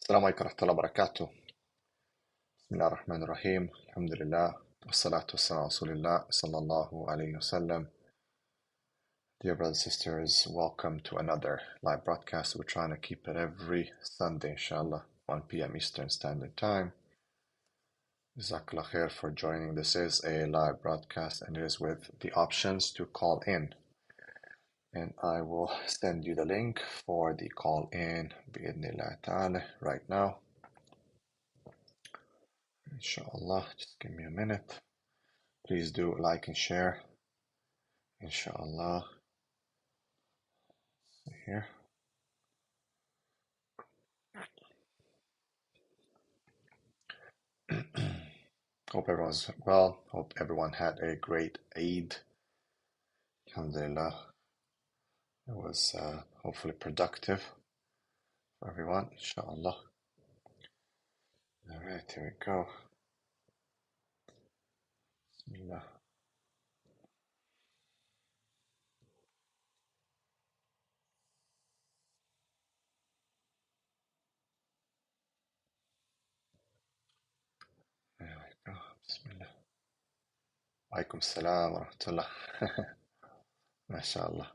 السلام عليكم ورحمة الله وبركاته. بسم الله الرحمن الرحيم. الحمد لله والصلاة والسلام على رسول الله صلى الله عليه وسلم. Dear brothers and sisters, welcome to another live broadcast. We're trying to keep it every Sunday, inshallah, 1 p.m. Eastern Standard Time. Jazakallah khair for joining. This is a live broadcast and it is with the options to call in. And I will send you the link for the call in bi'idhnillah ta'ala right now. Inshallah, just give me a minute. Please do like and share. Inshallah. Here. Hope everyone's well. Hope everyone had a great Eid. Alhamdulillah. It was hopefully productive for everyone. Inshallah. All right, here we go. Bismillah. There we go. Bismillah. Alaikum salam wa rahmatullah. MashaAllah.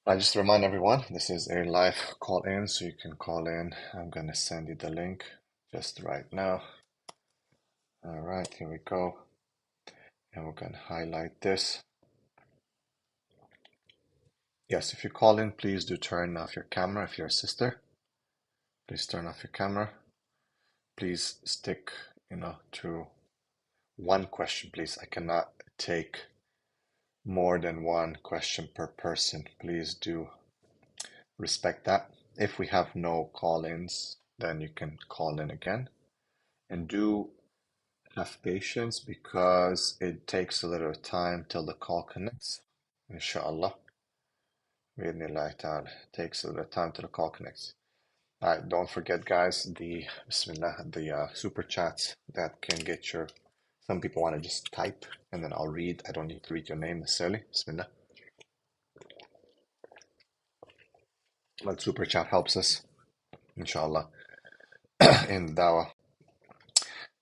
I just remind everyone, this is a live call in, so you can call in. I'm going to send you the link just right now. All right, here we go. And we're going to highlight this. Yes, if you call in, please do turn off your camera if you're a sister. Please turn off your camera. Please stick, to one question, please. I cannot take more than one question per person. Please do respect that. If we have no call-ins, then you can call in again. And do have patience because it takes a little time till the call connects. Inshallah. Bi'idhnillah ta'ala. Takes a little time till the call connects. All right, don't forget, guys, the super chats that can get your. Some people want to just type and then I'll read. I don't need to read your name necessarily. Bismillah. But super chat helps us, inshallah, in dawah,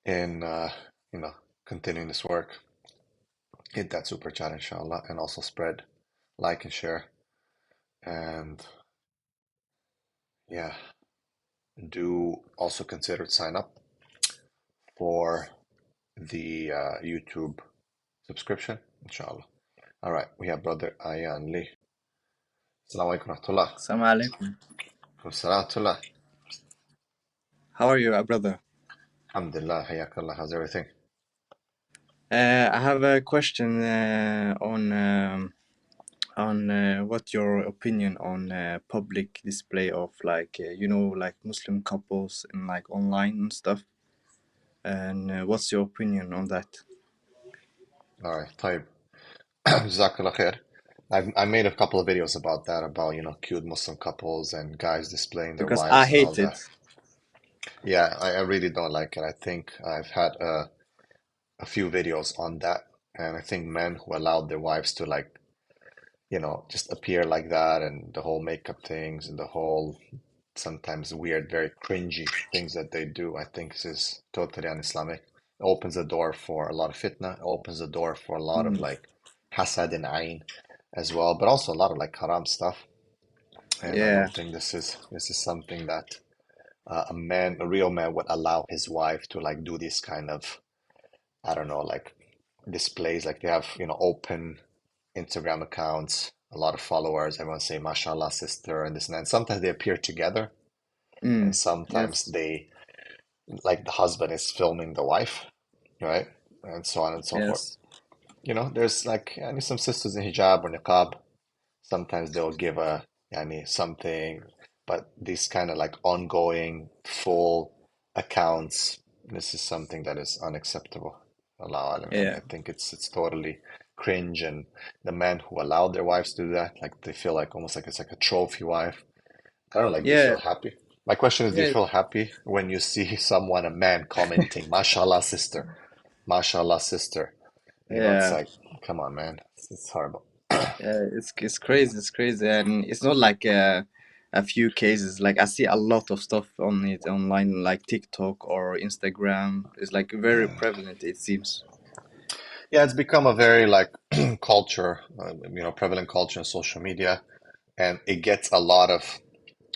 in continuing this work. Hit that super chat, inshallah, and also spread, like, and share, and yeah, do also consider to sign up for the YouTube subscription, inshallah. All right, we have brother Ayan Lee. Assalamu alaikum rahmatullah. Assalamu alaikum. Salatullah. How are you, brother? Alhamdulillah, hayakallah. How's everything? I have a question on what your opinion on public display of like Muslim couples and like online and stuff, and what's your opinion on that? All right, طيب. Jazakallah khair. I made a couple of videos about that, about cute Muslim couples and guys displaying their Because I wives and all hate it. that. Yeah, I really don't like it. I think I've had a few videos on that, and I think men who allowed their wives to just appear like that, and the whole makeup things and the whole sometimes weird, very cringy things that they do, I think this is totally un-Islamic. It opens the door for a lot of fitna. It opens the door for a lot of like hasad and ayn as well, but also a lot of like haram stuff. And I Yeah. don't think this is something that a real man would allow his wife to like do this kind of, I don't know, like displays. Like they have, open Instagram accounts, a lot of followers. Everyone say, "MashaAllah, sister," and this and that. And sometimes they appear together, and sometimes Yes. they, like the husband is filming the wife, right? And so on and so forth. Yes. There's like some sisters in hijab or niqab. Sometimes they'll give something, but these kind of like ongoing full accounts, this is something that is unacceptable. Allah alam. And Yeah. I think it's totally cringe, and the men who allow their wives to do that, like they feel like almost like it's like a trophy wife. I don't know, like, do you Yeah. feel happy? My question is, do you Yeah. feel happy when you see someone, a man, commenting, "MashaAllah, sister, MashaAllah, sister"? It's Yeah. like, come on, man, it's horrible. Yeah. It's crazy. It's crazy, and it's not like a few cases. Like I see a lot of stuff on it online, like TikTok or Instagram. It's like very prevalent, it seems. Yeah, it's become a very like culture, prevalent culture in social media, and it gets a lot of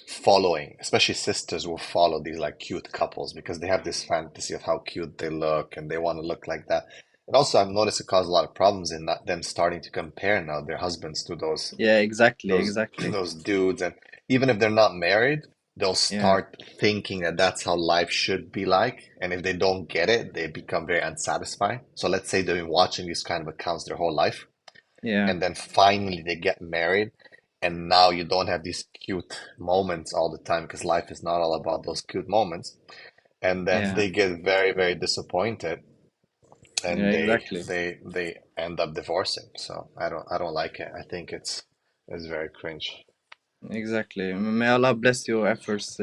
following, especially sisters will follow these like cute couples because they have this fantasy of how cute they look and they want to look like that. And also, I've noticed it caused a lot of problems in that them starting to compare now their husbands to Yeah, exactly, those exactly. those dudes, and even if they're not married, they'll Yeah, start thinking that that's how life should be like. And if they don't get it, they become very unsatisfied. So let's say they've been watching these kind of accounts their whole life, yeah, and then finally they get married, and now you don't have these cute moments all the time because life is not all about those cute moments, and then yeah, they get very very disappointed, yeah, and exactly. they end up divorcing. So I don't like it. I think it's very cringe. Exactly. May Allah bless your efforts,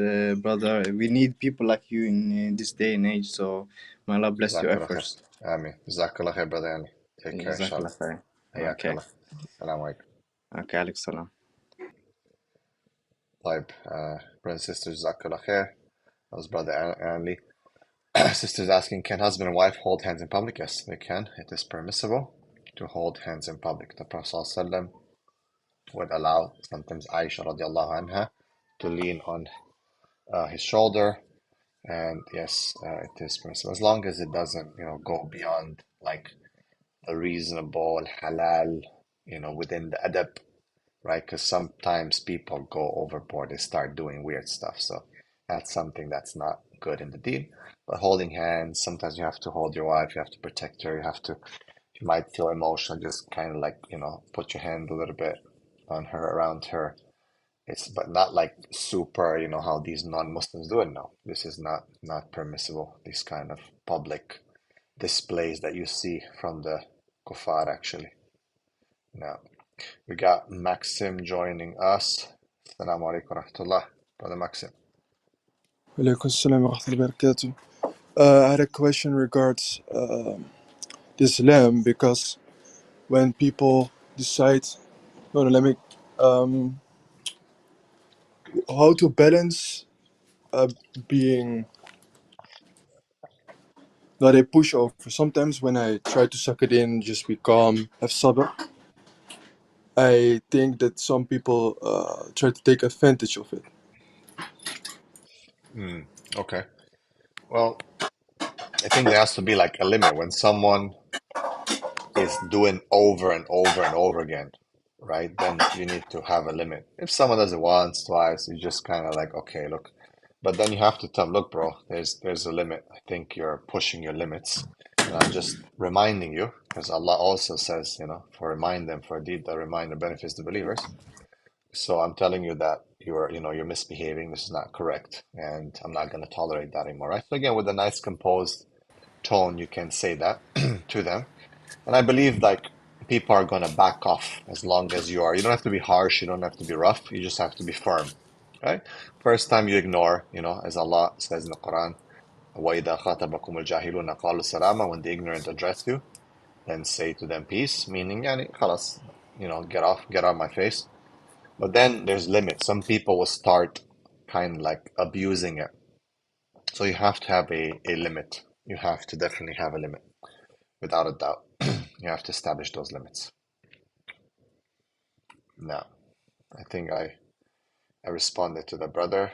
brother. We need people like you in this day and age. So may Allah bless your Jazakallah khair. efforts. Amin. Jazakallah khair, brother Ali. Take care, inshallah. Jazakallah khair. حياك Okay. الله. السلام عليكم. Okay, Alex Salam. طيب, brothers and sisters, Jazakallah khair. That was brother Ayan Lee. Sisters asking, can husband and wife hold hands in public? Yes, they can. It is permissible to hold hands in public. The Prophet ﷺ would allow sometimes Aisha radiallahu anha to lean on his shoulder, and yes, it is permissible as long as it doesn't, go beyond like the reasonable halal, within the adab, right? Because sometimes people go overboard, they start doing weird stuff. So that's something that's not good in the deen. But holding hands, sometimes you have to hold your wife, you have to protect her, you might feel emotional, just kind of like, put your hand a little bit on her, around her. But not like super, how these non-Muslims do it. No, this is not permissible. These kind of public displays that you see from the kuffar, actually. Now, we got Maxim joining us. Assalamu alaikum wa rahmatullah. Brother Maxim. Walaikum assalam wa rahmatullahi wa barakatuh. I had a question regards Islam because when people decide, no, no, let me, how to balance being not a pushover. Sometimes when I try to suck it in, just be calm, have sabr, I think that some people try to take advantage of it. Okay. Well, I think there has to be like a limit when someone is doing over and over and over again, right? Then you need to have a limit. If someone does it once, twice, you just kind of like, okay, look. But then you have to tell them, look, bro, there's a limit. I think you're pushing your limits. And I'm just reminding you, because Allah also says, for remind them for a deed that reminder benefits the believers. So I'm telling you that you're misbehaving. This is not correct, and I'm not going to tolerate that anymore, right? So again, with a nice composed tone, you can say that to them. And I believe like people are gonna back off as long as you are. You don't have to be harsh, you don't have to be rough, you just have to be firm. Right? First time you ignore, as Allah says in the Quran, وَإِذَا خَاطَبَكُمُ الْجَاهِلُونَ قَالُوا سَلَامًا. When the ignorant address you, then say to them peace, meaning yani, خلاص, get off my face. But then there's limits. Some people will start kind of like abusing it. So you have to have a limit. You have to definitely have a limit, without a doubt. You have to establish those limits. Now, I think I responded to the brother.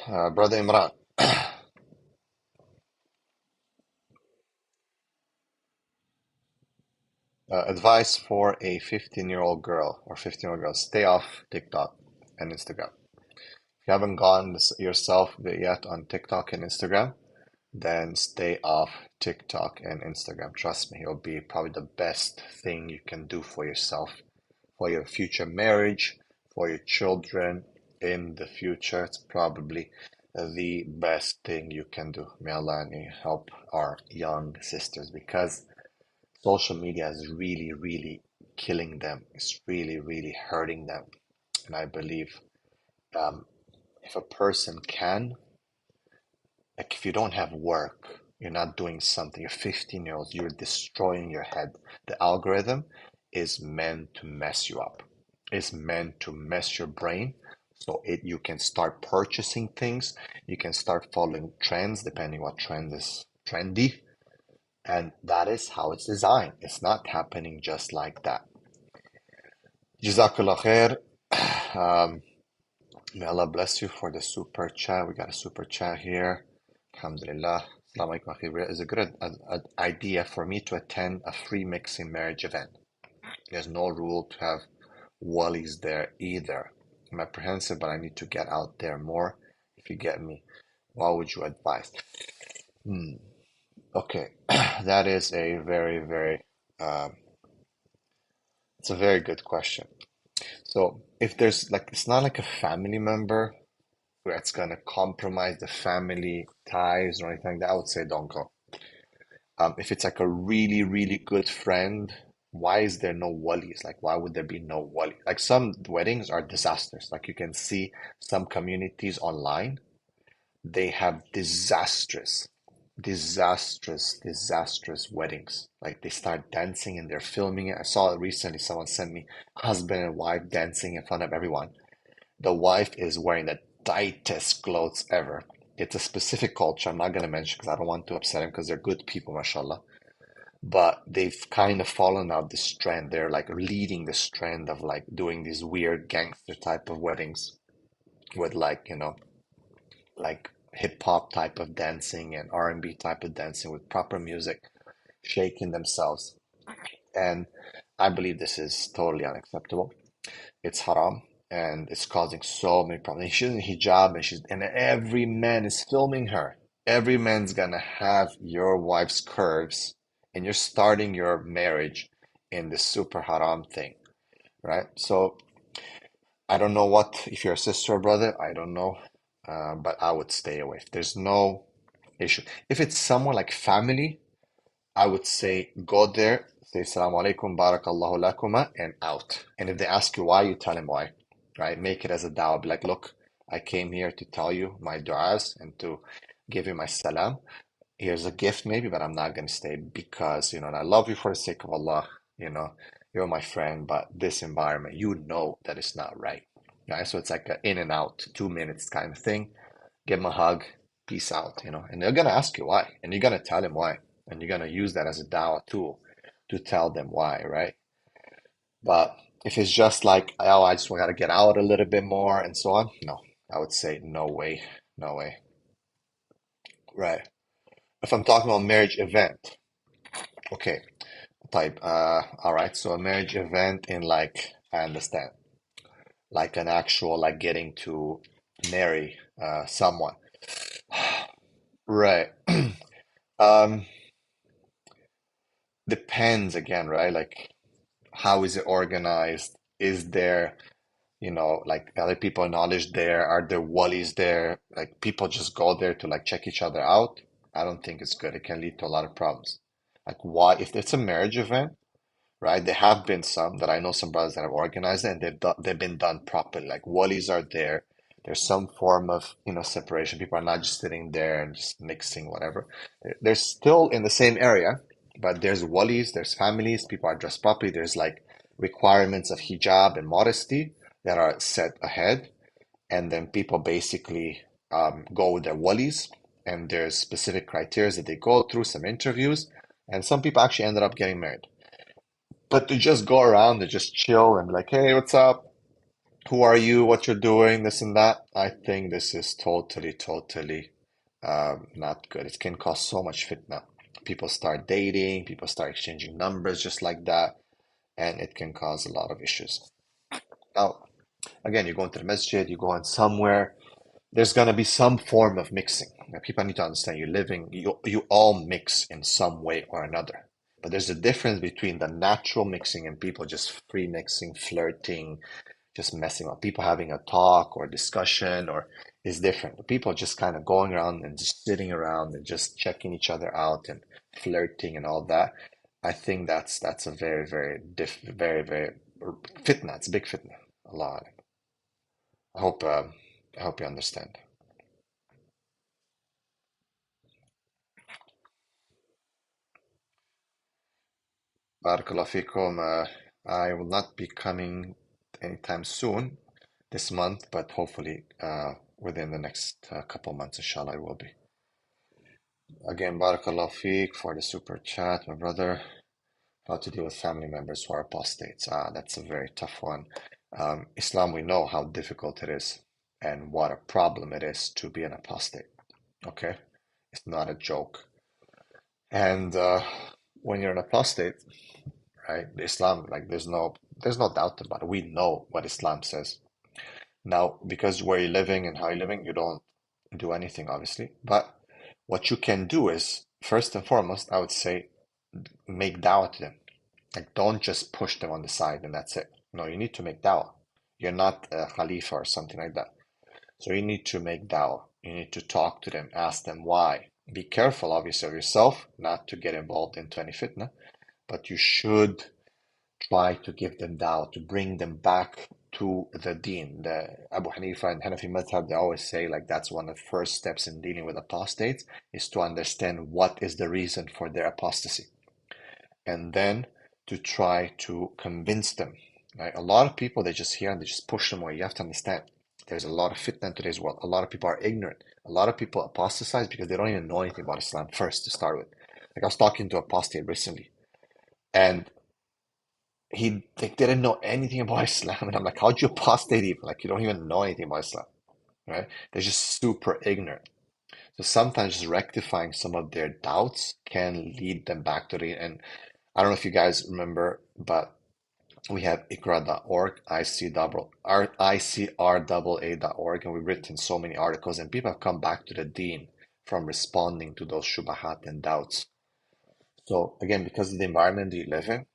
Brother Imran, advice for a 15-year-old girl or 15-year-old girl: stay off TikTok and Instagram. If you haven't gone yourself yet on TikTok and Instagram, then stay off TikTok and Instagram. Trust me, it'll be probably the best thing you can do for yourself, for your future marriage, for your children in the future. It's probably the best thing you can do. May Allah help our young sisters, because social media is really, really killing them. It's really, really hurting them. And I believe um, if a person can, like if you don't have work, you're not doing something, you're 15 years old, you're destroying your head. The algorithm is meant to mess you up. is meant to mess your brain so you can start purchasing things, you can start following trends depending what trend is trendy, and that is how it's designed. It's not happening just like that. Jazakallah khair. May Allah bless you for the super chat. We got a super chat here. Alhamdulillah. Assalamu alaikum, akhi. Is a good idea for me to attend a free mixing marriage event. There's no rule to have wallies there either. I'm apprehensive, but I need to get out there more. If you get me, what would you advise? Okay, that is a it's a very good question. So if there's like, it's not like a family member where it's gonna compromise the family ties or anything like that, I would say don't go. If it's like a really, really good friend, why is there no wallies? Like, why would there be no wali? Like, some weddings are disasters. Like, you can see some communities online, they have disastrous weddings. Like, they start dancing and they're filming it. I saw it recently. Someone sent me husband and wife dancing in front of everyone. The wife is wearing the tightest clothes ever. It's a specific culture. I'm not going to mention because I don't want to upset them because they're good people, mashallah. But they've kind of fallen out this trend. They're like leading this trend of like doing these weird gangster type of weddings with like, like hip hop type of dancing and R&B type of dancing with proper music, shaking themselves. And I believe this is totally unacceptable. It's haram and it's causing so many problems. She's in hijab and every man is filming her. Every man's gonna have your wife's curves and you're starting your marriage in this super haram thing, right? So I don't know if you're a sister or brother, I don't know, but I would stay away. There's no issue. If it's someone like family, I would say go there, say Assalamu alaikum, barakallahu lakuma, and out. And if they ask you why, you tell them why, right? Make it as a dawah. Be like, look, I came here to tell you my du'as and to give you my salam. Here's a gift maybe, but I'm not going to stay because, and I love you for the sake of Allah, you're my friend, but this environment, that it's not right. Right? So it's like an in and out, 2 minutes kind of thing. Give them a hug, peace out, and they're going to ask you why, and you're going to tell them why, and you're going to use that as a dawah tool to tell them why, right? But if it's just like, oh, I just got to get out a little bit more and so on, no, I would say no way, no way. Right. If I'm talking about marriage event, okay, type, all right, so a marriage event in like, I understand, like an actual, like getting to marry someone. Right. Um, Depends again, right? Like, how is it organized? Is there, like other people knowledge there? Are there wallies there? Like people just go there to like check each other out? I don't think it's good. It can lead to a lot of problems. Like why, if it's a marriage event, right? There have been some that I know some brothers that have organized it and they've been done properly. Like wallies are there. There's some form of, separation. People are not just sitting there and just mixing whatever. They're still in the same area, but there's wallies, there's families, people are dressed properly. There's like requirements of hijab and modesty that are set ahead. And then people basically go with their wallies and there's specific criteria that they go through, some interviews, and some people actually ended up getting married. But to just go around and just chill and be like, hey, what's up? Who are you? What you're doing? This and that. I think this is totally not good. It can cause so much fitna. People start dating, people start exchanging numbers just like that, and it can cause a lot of issues. Now, again, you're going to the masjid, you're going somewhere, there's going to be some form of mixing. Now, people need to understand you all mix in some way or another. But there's a difference between the natural mixing and people just free mixing, flirting, just messing up. People having a talk or discussion or is different. People just kind of going around and just sitting around and just checking each other out and flirting and all that. I think that's a very fitna. It's a big fitna. Allah. I hope I hope you understand. Barakallahu fikum. I will not be coming anytime soon this month, but hopefully within the next couple months, inshallah, it will be. Again, barakallah feek for the super chat, my brother. How to deal with family members who are apostates. That's a very tough one. Islam, we know how difficult it is and what a problem it is to be an apostate. Okay? It's not a joke. And when you're an apostate, right, Islam, like there's no doubt about it. We know what Islam says. Now, because where you're living and how you're living, you don't do anything, obviously. But what you can do is, first and foremost, I would say, make da'wah to them. Like, don't just push them on the side and that's it. No, you need to make da'wah. You're not a khalifa or something like that. So you need to make da'wah. You need to talk to them, ask them why. Be careful, obviously, of yourself, not to get involved into any fitna, but you should try to give them da'wah, to bring them back to the deen. The Abu Hanifa and Hanafi madhab, they always say like that's one of the first steps in dealing with apostates is to understand what is the reason for their apostasy. And then to try to convince them. Right? A lot of people, they just hear and they just push them away. You have to understand, there's a lot of fitna in today's world. A lot of people are ignorant. A lot of people apostatize because they don't even know anything about Islam first to start with. Like I was talking to an apostate recently, and they didn't know anything about Islam. And I'm like, how'd you apostate even? Like, you don't even know anything about Islam, right? They're just super ignorant. So sometimes just rectifying some of their doubts can lead them back to the, and I don't know if you guys remember, but we have ikra.org, ICRAA.org, and we've written so many articles, and people have come back to the deen from responding to those shubahat and doubts. So again, because of the environment that you live in,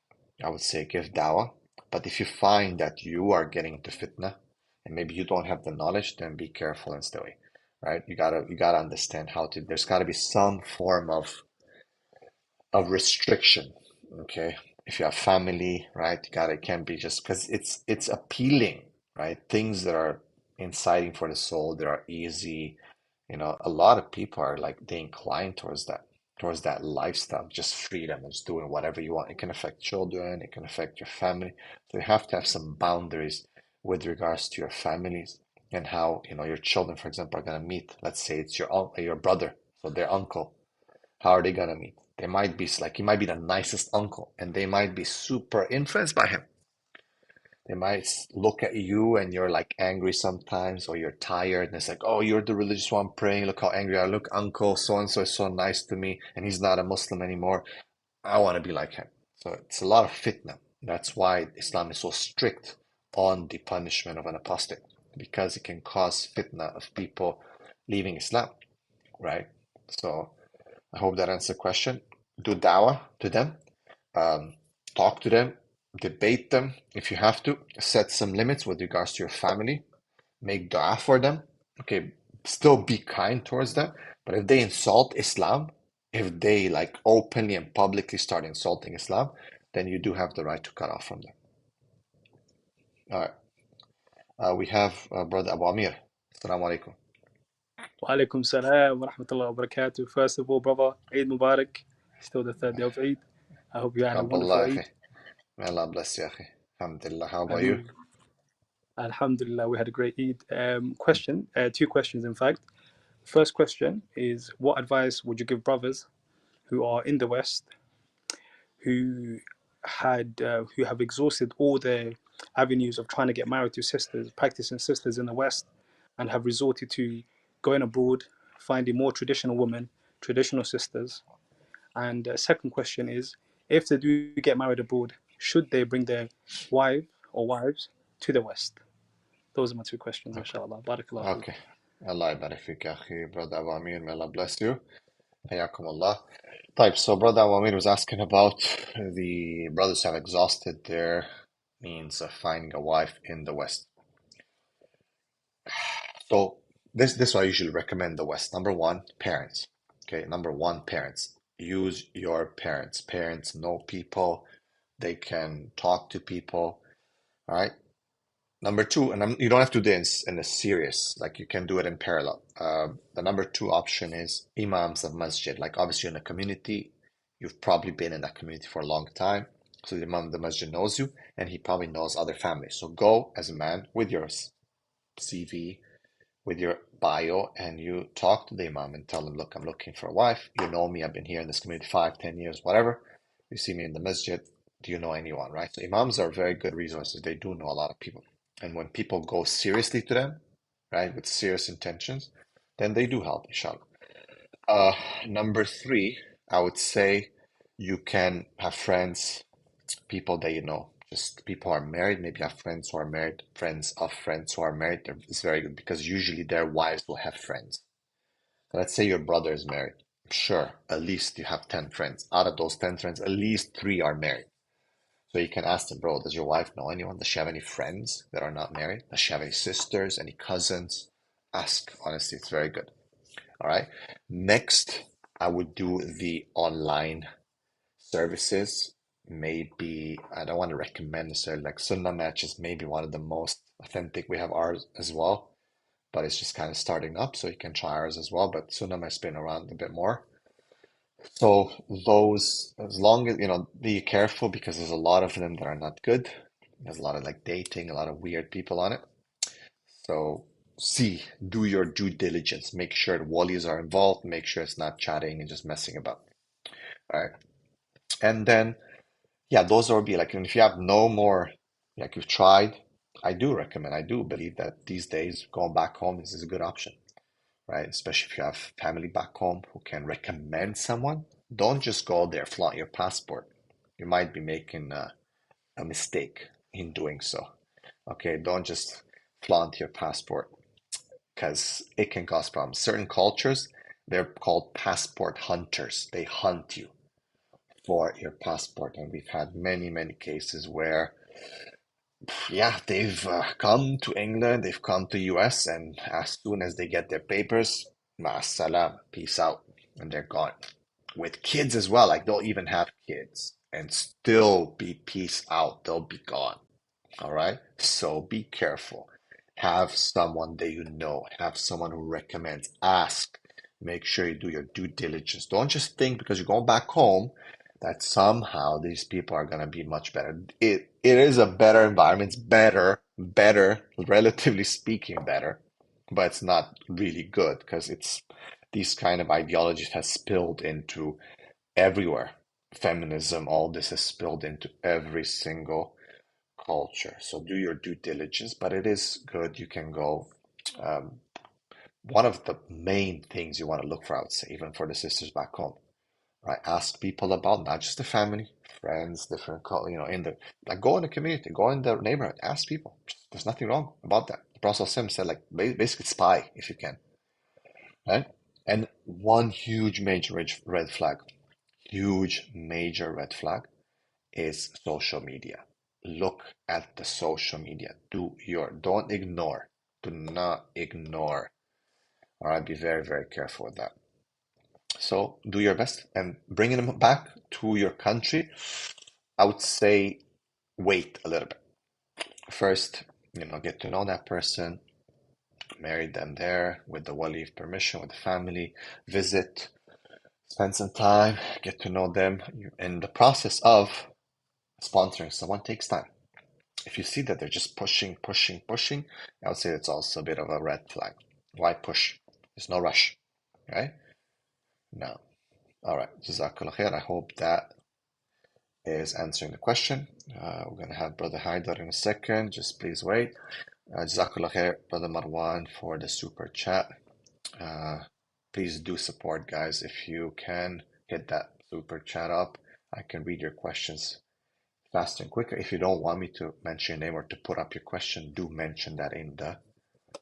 I would say give dawah. But if you find that you are getting into fitna and maybe you don't have the knowledge, then be careful and stay away. Right? You gotta understand how to. There's gotta be some form of restriction. Okay. If you have family, right, it can't be just because it's appealing, right? Things that are inciting for the soul, that are easy. A lot of people are like they incline towards that lifestyle, just freedom and just doing whatever you want. It can affect children, it can affect your family. So you have to have some boundaries with regards to your families and how, your children, for example, are gonna meet. Let's say it's your brother, so their uncle. How are they gonna meet? They might be like he might be the nicest uncle, and they might be super influenced by him. They might look at you and you're like angry sometimes, or you're tired, and it's like, oh, you're the religious one praying. Look how angry I look. Uncle so and so is so nice to me, and he's not a Muslim anymore. I want to be like him. So it's a lot of fitna. That's why Islam is so strict on the punishment of an apostate, because it can cause fitna of people leaving Islam, right? So I hope that answers the question. Do dawah to them, talk to them, debate them if you have to, set some limits with regards to your family, make dua for them. Okay, still be kind towards them, but if they insult Islam, if they like openly and publicly start insulting Islam, then you do have the right to cut off from them. All right. We have Brother Abu Amir. Assalamu alaikum. Wa alaikum salam wa rahmatullahi wa barakatuh. First of all, brother, Eid Mubarak. Still the third day of Eid. I hope you had a wonderful Eid. May Allah bless you, akhi. Alhamdulillah. How about you? Alhamdulillah, we had a great Eid. Two questions, in fact. First question is, what advice would you give brothers who are in the West, who have exhausted all their avenues of trying to get married to sisters, practicing sisters in the West, and have resorted to going abroad, finding more traditional women, traditional sisters? And second question is, if they do get married abroad, should they bring their wife or wives to the West? Those are my two questions, inshallah. Barakallah. Okay. Allah barik fik, akhi. Brother Abu Amir, may Allah bless you. Hayakum Allah. Type. So Brother Abu Amir was asking about the brothers have exhausted their means of finding a wife in the West. So this is what I usually recommend the West. Number one, parents. Okay, number one, parents. Use your parents. Parents know people. They can talk to people. All right. Number two, and you don't have to do this in a serious, like you can do it in parallel. The number two option is imams of masjid. Like obviously in a community, you've probably been in that community for a long time. So the Imam of the masjid knows you, and he probably knows other families. So go as a man with your CV, with your bio, and you talk to the Imam and tell him, look, I'm looking for a wife. You know me, I've been here in this community 5, 10 years, whatever. You see me in the masjid. Do you know anyone, right? So Imams are very good resources. They do know a lot of people. And when people go seriously to them, right, with serious intentions, then they do help, inshallah. Number three, I would say you can have friends, people that you know, just people who are married, maybe have friends who are married, friends of friends who are married. It's very good because usually their wives will have friends. So let's say your brother is married. Sure, at least you have 10 friends. Out of those 10 friends, at least three are married. So you can ask them, bro, does your wife know anyone? Does she have any friends that are not married? Does she have any sisters, any cousins? Ask. Honestly, it's very good. All right. Next, I would do the online services. Maybe I don't want to recommend necessarily like Sunnah Match is maybe one of the most authentic. We have ours as well, but it's just kind of starting up, so you can try ours as well. But Sunnah Match has been around a bit more. So those, as long as, be careful because there's a lot of them that are not good. There's a lot of like dating, a lot of weird people on it. So do your due diligence. Make sure the wallies are involved. Make sure it's not chatting and just messing about. All right. And then, yeah, those will be like, and if you have no more, like you've tried, I do believe that these days going back home is a good option, right? Especially if you have family back home who can recommend someone. Don't just go there, flaunt your passport. You might be making a mistake in doing so. Okay, don't just flaunt your passport because it can cause problems. Certain cultures, they're called passport hunters. They hunt you for your passport, and we've had many, many cases where, yeah, they've come to England, they've come to US, and as soon as they get their papers, ma salam, peace out, and they're gone. With kids as well, like they'll even have kids and still be peace out. They'll be gone. All right. So be careful. Have someone that you know, have someone who recommends, ask, make sure you do your due diligence. Don't just think because you're going back home that somehow these people are going to be much better. It is a better environment. It's better, relatively speaking, better, but it's not really good because it's these kind of ideologies has spilled into everywhere. Feminism, all this has spilled into every single culture. So do your due diligence, but it is good. You can go. Um, One of the main things you want to look for, I would say, even for the sisters back home, right? Ask people about not just the family, friends, different, in the like go in the community, go in the neighborhood, ask people. There's nothing wrong about that. The Prophet ﷺ said, like, basically spy if you can, right? And one huge major red flag, huge major red flag is social media. Look at the social media. Don't ignore. Do not ignore. All right, be very, very careful with that. So do your best and bringing them back to your country. I would say wait a little bit. First, get to know that person, marry them there with the wali's permission, with the family, visit, spend some time, get to know them. In the process of sponsoring someone takes time. If you see that they're just pushing, pushing, pushing, I would say it's also a bit of a red flag. Why push? There's no rush, right? No. All right. Jazakallah khair. I hope that is answering the question. We're going to have Brother Haidar in a second. Just please wait. Jazakallah khair, Brother Marwan, for the super chat. Please do support, guys. If you can hit that super chat up, I can read your questions faster and quicker. If you don't want me to mention your name or to put up your question, do mention that in the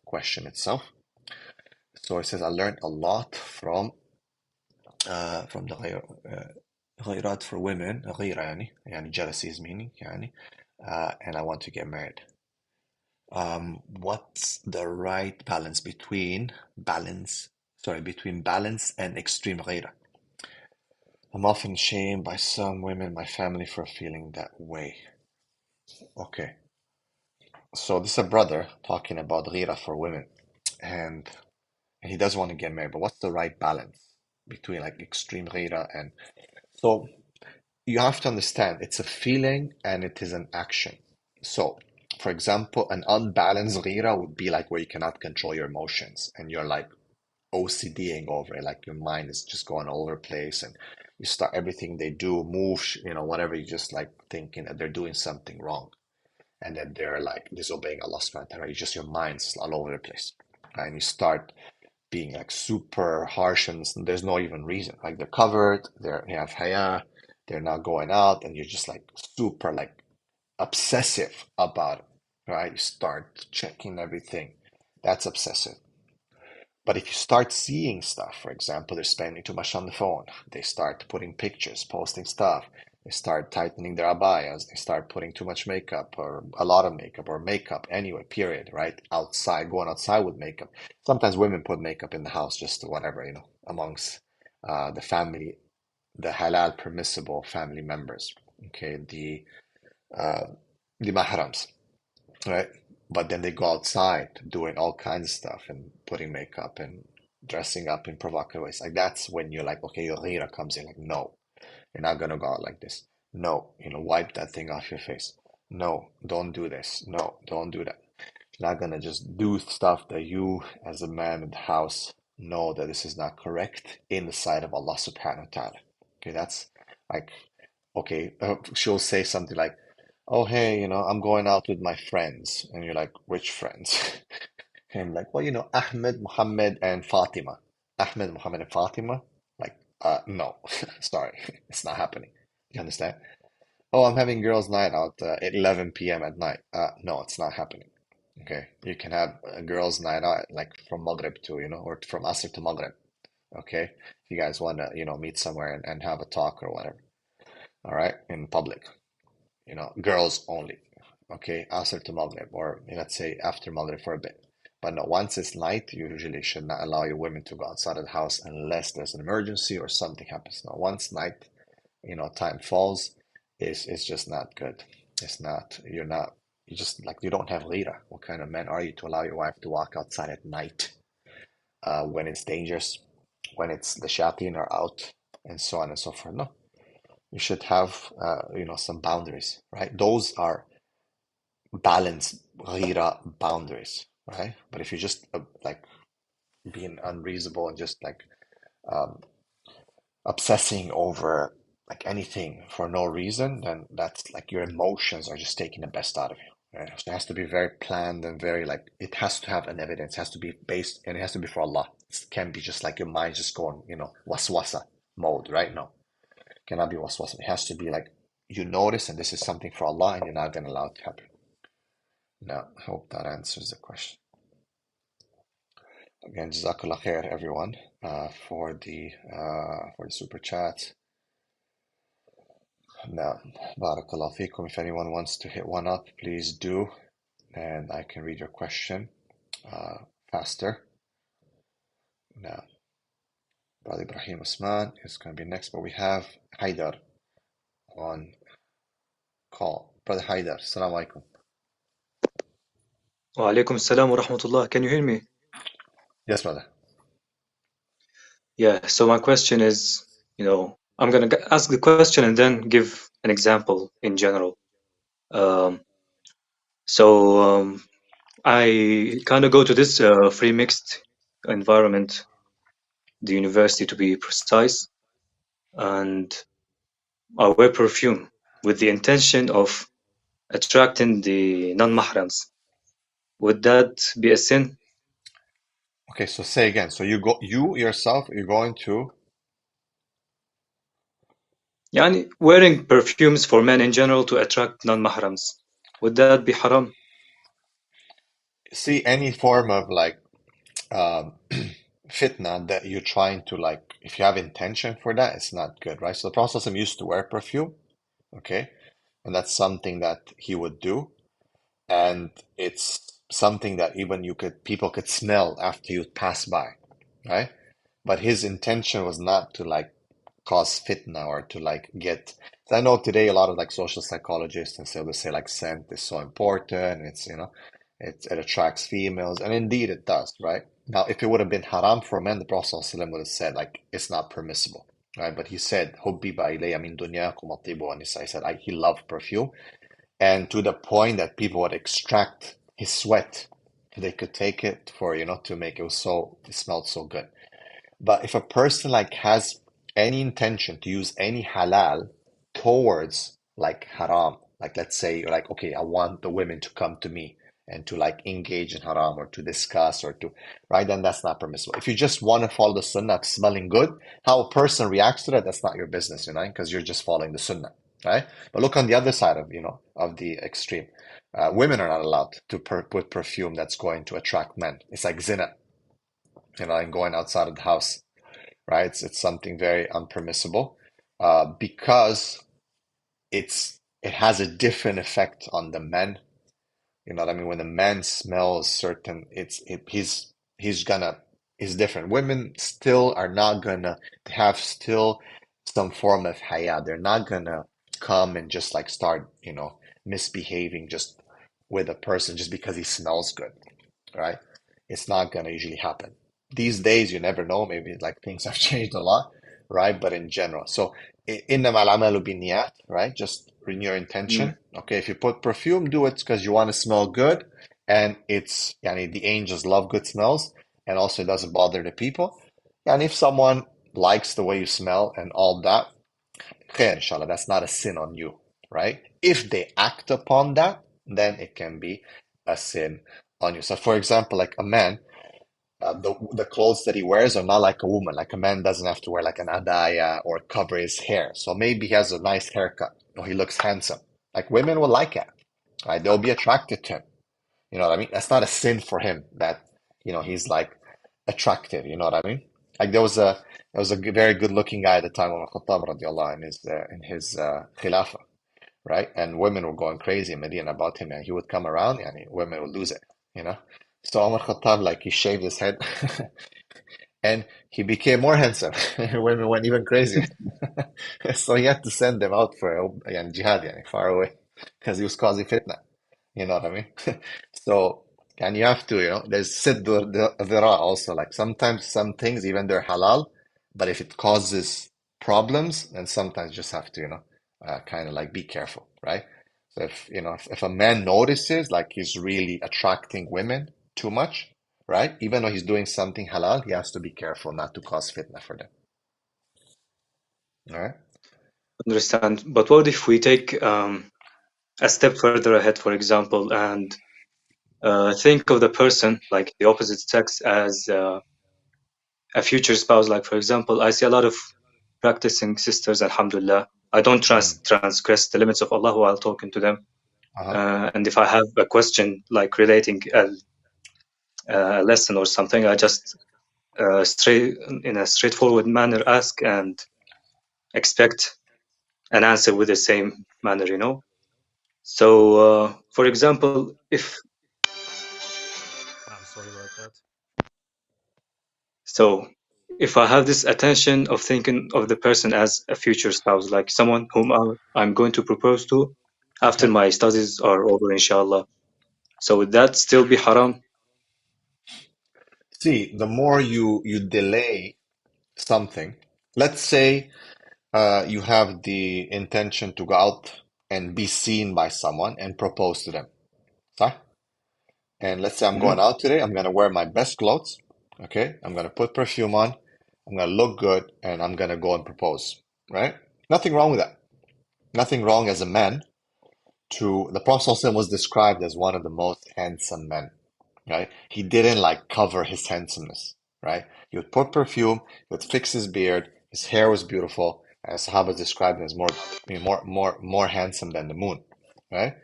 question itself. So it says, I learned a lot from the غيرات for women, غيرة يعني jealousy is meaning يعني and I want to get married. What's the right balance between balance and extreme غيرة? I'm often shamed by some women in my family for feeling that way. Okay. So this is a brother talking about ghira for women, and he does want to get married, but what's the right balance between like extreme ghira and so you have to understand it's a feeling and it is an action. So, for example, an unbalanced ghira would be like where you cannot control your emotions and you're like OCDing over it, like your mind is just going all over the place and you start everything they do, move, whatever, you just like thinking that they're doing something wrong and that they're like disobeying Allah subhanahu wa ta'ala. You just, your mind's all over the place. And you start being like super harsh and there's no even reason. Like they're covered, they have haya, they're not going out, and you're just like super like obsessive about it, right? You start checking everything. That's obsessive. But if you start seeing stuff, for example, they're spending too much on the phone, they start putting pictures, posting stuff, they start tightening their abayas, they start putting too much makeup or a lot of makeup or makeup anyway, period, right? Outside, going outside with makeup. Sometimes women put makeup in the house just to whatever, amongst the family, the halal permissible family members, okay, uh, the mahrams, right? But then they go outside doing all kinds of stuff and putting makeup and dressing up in provocative ways. Like that's when you're like, okay, your ghira comes in. Like, no, you're not gonna go out like this. No, wipe that thing off your face. No, don't do this. No, don't do that. You're not gonna just do stuff that you, as a man in the house, know that this is not correct in the sight of Allah subhanahu wa ta'ala. Okay, that's like, okay, she'll say something like, oh, hey, I'm going out with my friends. And you're like, which friends? And I'm like, well, Ahmed, Muhammad, and Fatima. Ahmed, Muhammad, and Fatima? Like, no, sorry, it's not happening. You understand? Oh, I'm having girls' night out at 11 p.m. at night. No, it's not happening. Okay, you can have a girls' night out like from Maghrib to, or from Asr to Maghrib. Okay, if you guys want to, meet somewhere and have a talk or whatever. All right, in public. Girls only. Okay, Asr to Maghrib, or let's say after Maghrib for a bit. But no, once it's night, you usually should not allow your women to go outside of the house unless there's an emergency or something happens. Now, once night, time falls, it's just not good. It's not, you just like, you don't have ghira. What kind of man are you to allow your wife to walk outside at night when it's dangerous, when it's the shayateen are out, and so on and so forth? No, you should have, some boundaries, right? Those are balanced ghira boundaries, right? But if you just like being unreasonable and just like um, obsessing over like anything for no reason, then that's like your emotions are just taking the best out of you. Right? So it has to be very planned and very like it has to have an evidence, it has to be based, and it has to be for Allah. It can't be just like your mind just going, waswasa mode, right? No, it cannot be waswasa. It has to be like you notice, and this is something for Allah, and you're not gonna allow it to happen. Now, I hope that answers the question. Again, Jazakallah khair, everyone, for the super chat. Now, Barakallah fikum. If anyone wants to hit one up, please do, and I can read your question faster. Now, Brother Ibrahim Osman is going to be next, but we have Haidar on call. Brother Haidar, Assalamu alaikum. Wa alaikum salam wa rahmatullah. Can you hear me? Yes, brother. Yeah, so my question is, I'm gonna ask the question and then give an example in general. Um, so I kind of go to this free mixed environment, the university to be precise, and I wear perfume with the intention of attracting the non-mahrams. Would that be a sin? Okay, so say again. So you yourself, you're going to Yani wearing perfumes for men in general to attract non-mahrams. Would that be haram? see any form of like um, fitna that you're trying to like, if you have intention for that, it's not good, right? So the Prophet used to wear perfume, okay, and that's something that he would do, and it's something that even people could smell after you pass by, right? But his intention was not to like cause fitna or to like get. I know today a lot of like social psychologists and so they say like scent is so important. It's it attracts females, and indeed it does, right? Now, if it would have been haram for men, the Prophet ﷺ would have said like it's not permissible. right? But he said, "Hubbiba ilayya min dunyakum at-tibu wan-nisa." He said he loved perfume, and to the point that people would extract his sweat. They could take it for, to make it smelled so good. But if a person like has any intention to use any halal towards like haram, like let's say you're like, okay, I want the women to come to me and to like engage in haram or to discuss or to, right? Then that's not permissible. If you just want to follow the sunnah of smelling good, how a person reacts to that, that's not your business, because you're just following the sunnah, right? But look on the other side of, of the extreme. Women are not allowed to put perfume that's going to attract men. It's like zina, and going outside of the house, right? It's something very unpermissible, because it has a different effect on the men. You know what I mean? When the man smells certain, he's different. Women still are not gonna have still some form of haya. They're not gonna come and just like start, misbehaving just with a person just because he smells good, right? It's not gonna usually happen. These days, you never know. Maybe like things have changed a lot, right? But in general, so إنما الأعمال بالنيات, right? Just in your Mm. intention. Okay, if you put perfume, do it because you want to smell good, and the angels love good smells, and also it doesn't bother the people. And if someone likes the way you smell and all that, khair, inshallah, that's not a sin on you, right? If they act upon that, then it can be a sin on you. So, for example, like a man, the clothes that he wears are not like a woman. Like a man doesn't have to wear like an abaya or cover his hair. So maybe he has a nice haircut or he looks handsome. Like women will like it, right? They'll be attracted to him. You know what I mean? That's not a sin for him that, he's like attractive. You know what I mean? Like there was a very good looking guy at the time of Khattab radiallahu in his khilafah, right? And women were going crazy in Medina about him, and he would come around and women would lose it, you know? So Umar Khattab, like he shaved his head and he became more handsome. Women went even crazier. So he had to send them out for jihad, far away, because he was causing fitna. You know what I mean? So, and you have to, there's dhira also. Like sometimes some things, even they're halal, but if it causes problems, then sometimes you just have to, kind of like be careful, right? So if a man notices like he's really attracting women too much, right? Even though he's doing something halal, he has to be careful not to cause fitna for them. All right? Understand. But what if we take a step further ahead, for example, and think of the person, like the opposite sex, as a future spouse? Like, for example, I see a lot of practicing sisters, alhamdulillah. I don't transgress the limits of Allah while talking to them. Uh-huh. And if I have a question like relating a lesson or something, I just in a straightforward manner ask and expect an answer with the same manner. So, for example, if I'm sorry about that. So, if I have this attention of thinking of the person as a future spouse, like someone whom I'm going to propose to after Okay. my studies are over, inshallah. So would that still be haram? See, the more you delay something, let's say you have the intention to go out and be seen by someone and propose to them. صح? And let's say I'm going Mhm. out today, I'm gonna wear my best clothes, okay? I'm gonna put perfume on, I'm gonna look good, and I'm gonna go and propose, right? Nothing wrong with that. Nothing wrong as a man the Prophet ﷺ was described as one of the most handsome men, right? He didn't like cover his handsomeness, right? He would put perfume, he would fix his beard, his hair was beautiful, and Sahaba described him as more handsome than the moon, right?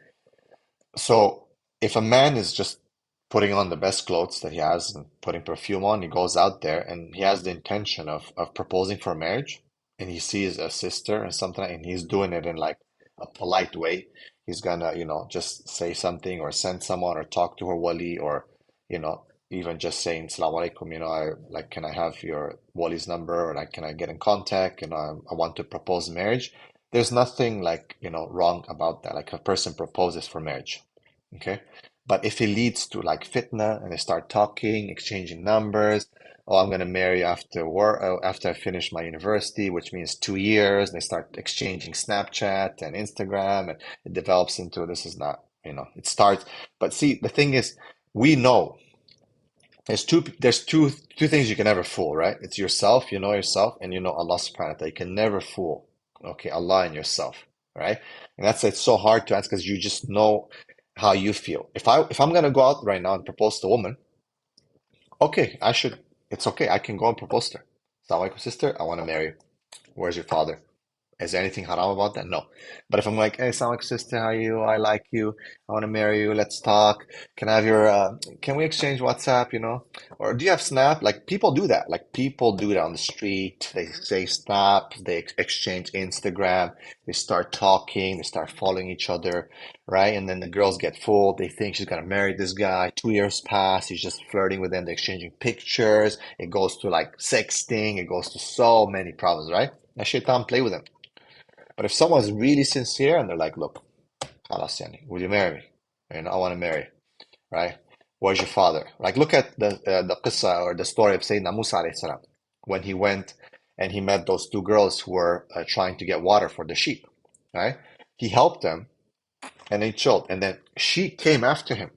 So if a man is just putting on the best clothes that he has and putting perfume on, he goes out there and he has the intention of proposing for marriage, and he sees a sister and something, and he's doing it in like a polite way. He's gonna, just say something or send someone or talk to her wali or, even just saying Salaam alaikum, can I have your wali's number or like can I get in contact? I want to propose marriage. There's nothing like, wrong about that. Like a person proposes for marriage. Okay. But if it leads to like fitna and they start talking, exchanging numbers, oh, I'm gonna marry you after work, after I finish my university, which means 2 years, and they start exchanging Snapchat and Instagram, and it develops into this is not, it starts. But see, the thing is, we know there's two things you can never fool, right? It's yourself, you know yourself, and you know Allah subhanahu wa ta'ala. You can never fool, okay, Allah and yourself, right? And that's it's so hard to answer because you just know how you feel. If I'm gonna go out right now and propose to a woman, okay, it's okay. I can go and propose to her. Assalamu alaikum, sister, I want to marry you. Where's your father? Is there anything haram about that? No. But if I'm like, hey, assalamu alaikum, sister, how are you? I like you. I want to marry you. Let's talk. Can we exchange WhatsApp, Or do you have Snap? Like people do that. Like people do that on the street. They say Snap. They exchange Instagram. They start talking. They start following each other, right? And then the girls get fooled. They think she's gonna marry this guy. 2 years pass. He's just flirting with them. They're exchanging pictures. It goes to like sexting. It goes to so many problems, right? And shaitan play with them. But if someone's really sincere and they're like, look, خلاص يعني, will you marry me? I want to marry, right? Where's your father? Like, look at the qissa or the story of Sayyidina Musa alayhi salam when he went and he met those two girls who were trying to get water for the sheep, right? He helped them and they chilled. And then she came after him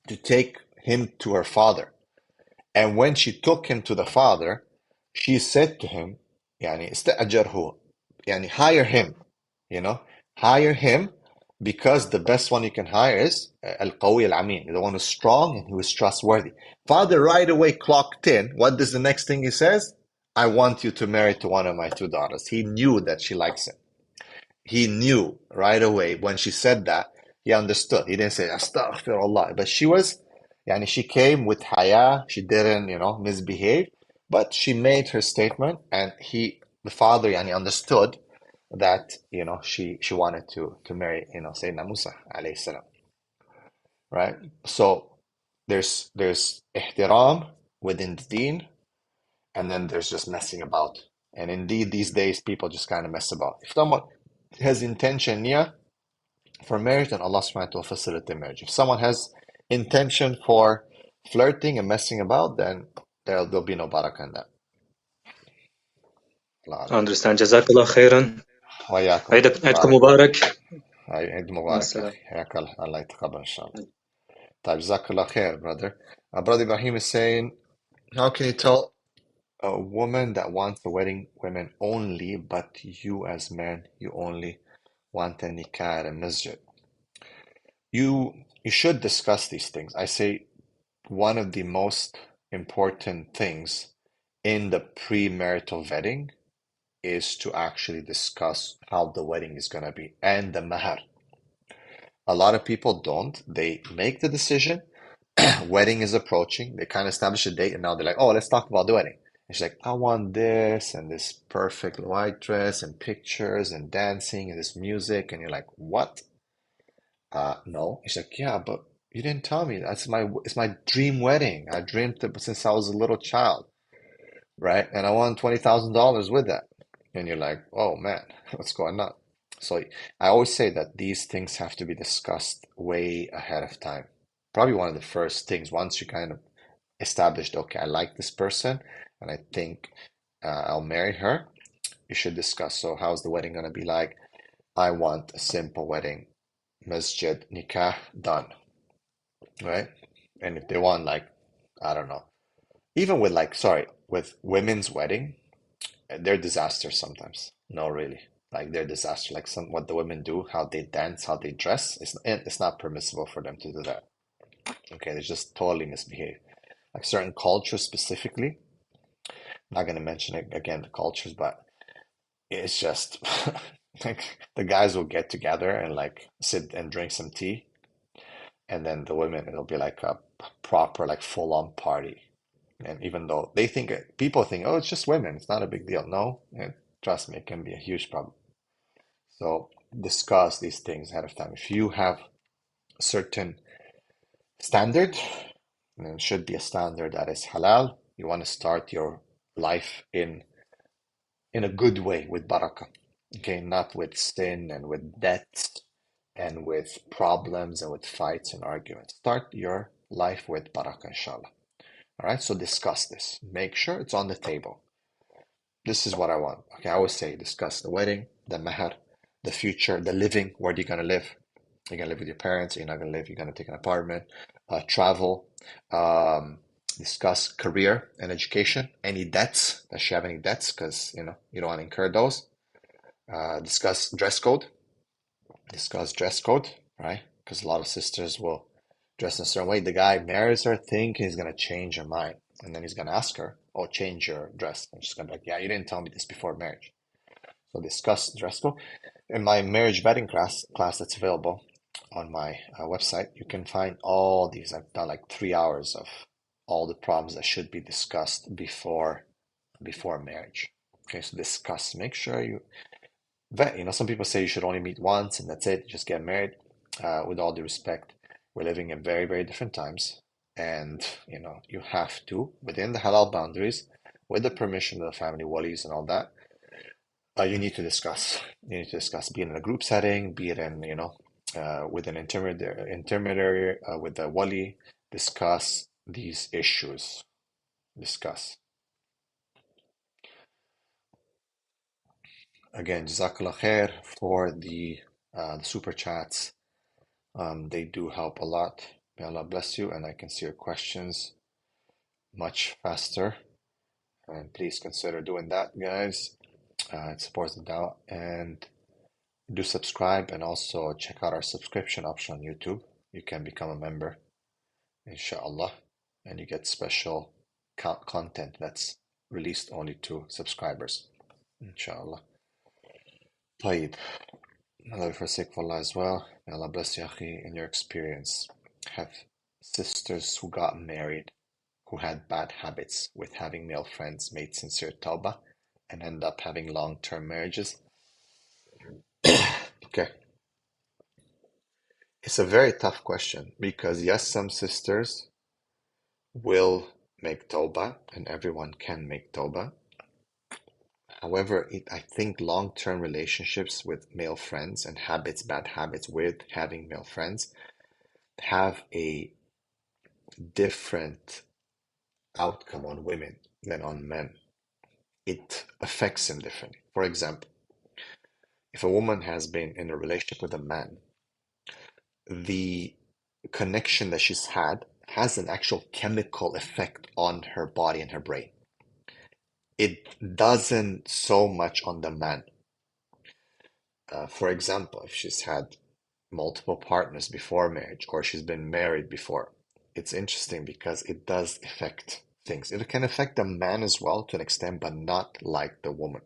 to take him to her father. And when she took him to the father, she said to him, يعني استأجره, يعني hire him, hire him because the best one you can hire is القوي الأمين, the one who's strong and who is trustworthy. Father right away clocked in. What does the next thing he says? I want you to marry to one of my two daughters. He knew that she likes him. He knew right away when she said that, he understood. He didn't say, Astaghfirullah. But she came with haya. She didn't, misbehave. But she made her statement and the father, understood that, she wanted to marry, Sayyidina Musa alayhi salam. Right? So there's ihtiram within the deen, and then there's just messing about. And indeed, these days, people just kind of mess about. If someone has intention, for marriage, then Allah subhanahu wa ta'ala will facilitate marriage. If someone has intention for flirting and messing about, then there'll be no barakah in that. Allah I alam. understand. Jazakallah khairan. وإياكم. عيدكم بارك الله مبارك. فيك. عيد مع مبارك يا السلامة. أخي. حياك الله. Allah يتقبل إن شاء الله. طيب, Jazakallah khair, brother. Brother Ibrahim is saying, how can you tell a woman that wants the wedding women only, but you as men, you only want a nikah at a masjid? You should discuss these things. I say one of the most important things in the premarital vetting is to actually discuss how the wedding is going to be and the mahar. A lot of people don't. They make the decision, wedding is approaching, they kind of establish a date, and now they're like, oh, let's talk about the wedding. And she's like, I want this and this perfect white dress and pictures and dancing and this music. And you're like, what? No. She's like, yeah, but you didn't tell me. It's my dream wedding. I dreamed it since I was a little child, right? And I won $20,000 with that. And you're like, oh man, what's going on? So I always say that these things have to be discussed way ahead of time. Probably one of the first things once you kind of established, okay, I like this person and I think I'll marry her, you should discuss. So how's the wedding going to be like? I want a simple wedding, masjid, nikah, done, right? And if they want like, I don't know, even with women's wedding, they're disasters sometimes. No, really. Like they're disaster. Like what the women do, how they dance, how they dress, it's not permissible for them to do that. Okay, they just totally misbehave. Like certain cultures specifically, I'm not gonna mention it again, the cultures, but it's just like the guys will get together and like sit and drink some tea, and then the women, it'll be like a proper like full-on party. And even though people think, oh, it's just women, it's not a big deal. No, trust me, it can be a huge problem. So discuss these things ahead of time. If you have a certain standard, and it should be a standard that is halal, you want to start your life in a good way with barakah. Okay, not with sin and with debts and with problems and with fights and arguments. Start your life with barakah, inshallah. All right, so discuss this. Make sure it's on the table. This is what I want. Okay, I always say discuss the wedding, the mahar, the future, the living. Where are you going to live? You're going to live with your parents. You're not going to live. You're going to take an apartment. Travel. Discuss career and education. Any debts? Does she have any debts? Because you don't want to incur those. Discuss dress code. Discuss dress code, right? Because a lot of sisters will dress in a certain way. The guy marries her thinking he's going to change her mind. And then he's going to ask her, oh, change your dress. And she's going to be like, yeah, you didn't tell me this before marriage. So discuss dress code. In my marriage vetting class that's available on my website, you can find all these. I've done like 3 hours of all the problems that should be discussed before marriage. Okay, so discuss. Make sure you vet. Some people say you should only meet once and that's it. Just get married. With all due respect, we're living in very, very different times. And, you have to, within the halal boundaries, with the permission of the family walis and all that, you need to discuss. You need to discuss, be it in a group setting, be it in, with an intermediary, with the wali, discuss these issues. Discuss. Again, Jazakallah khair for the super chats. They do help a lot. May Allah bless you, and I can see your questions much faster. And please consider doing that, guys. It supports the dawah. And do subscribe, and also check out our subscription option on YouTube. You can become a member, inshallah, and you get special content that's released only to subscribers, inshallah. طيب. Allah forsake for Allah as well. May Allah bless you, akhi, in your experience. Have sisters who got married, who had bad habits with having male friends, made sincere tawbah, and end up having long-term marriages? Okay. It's a very tough question because yes, some sisters will make tawbah, and everyone can make tawbah. However, I think long-term relationships with male friends and bad habits with having male friends have a different outcome on women than on men. It affects them differently. For example, if a woman has been in a relationship with a man, the connection that she's had has an actual chemical effect on her body and her brain. It doesn't so much on the man. For example, if she's had multiple partners before marriage or she's been married before, it's interesting because it does affect things. It can affect the man as well to an extent, but not like the woman.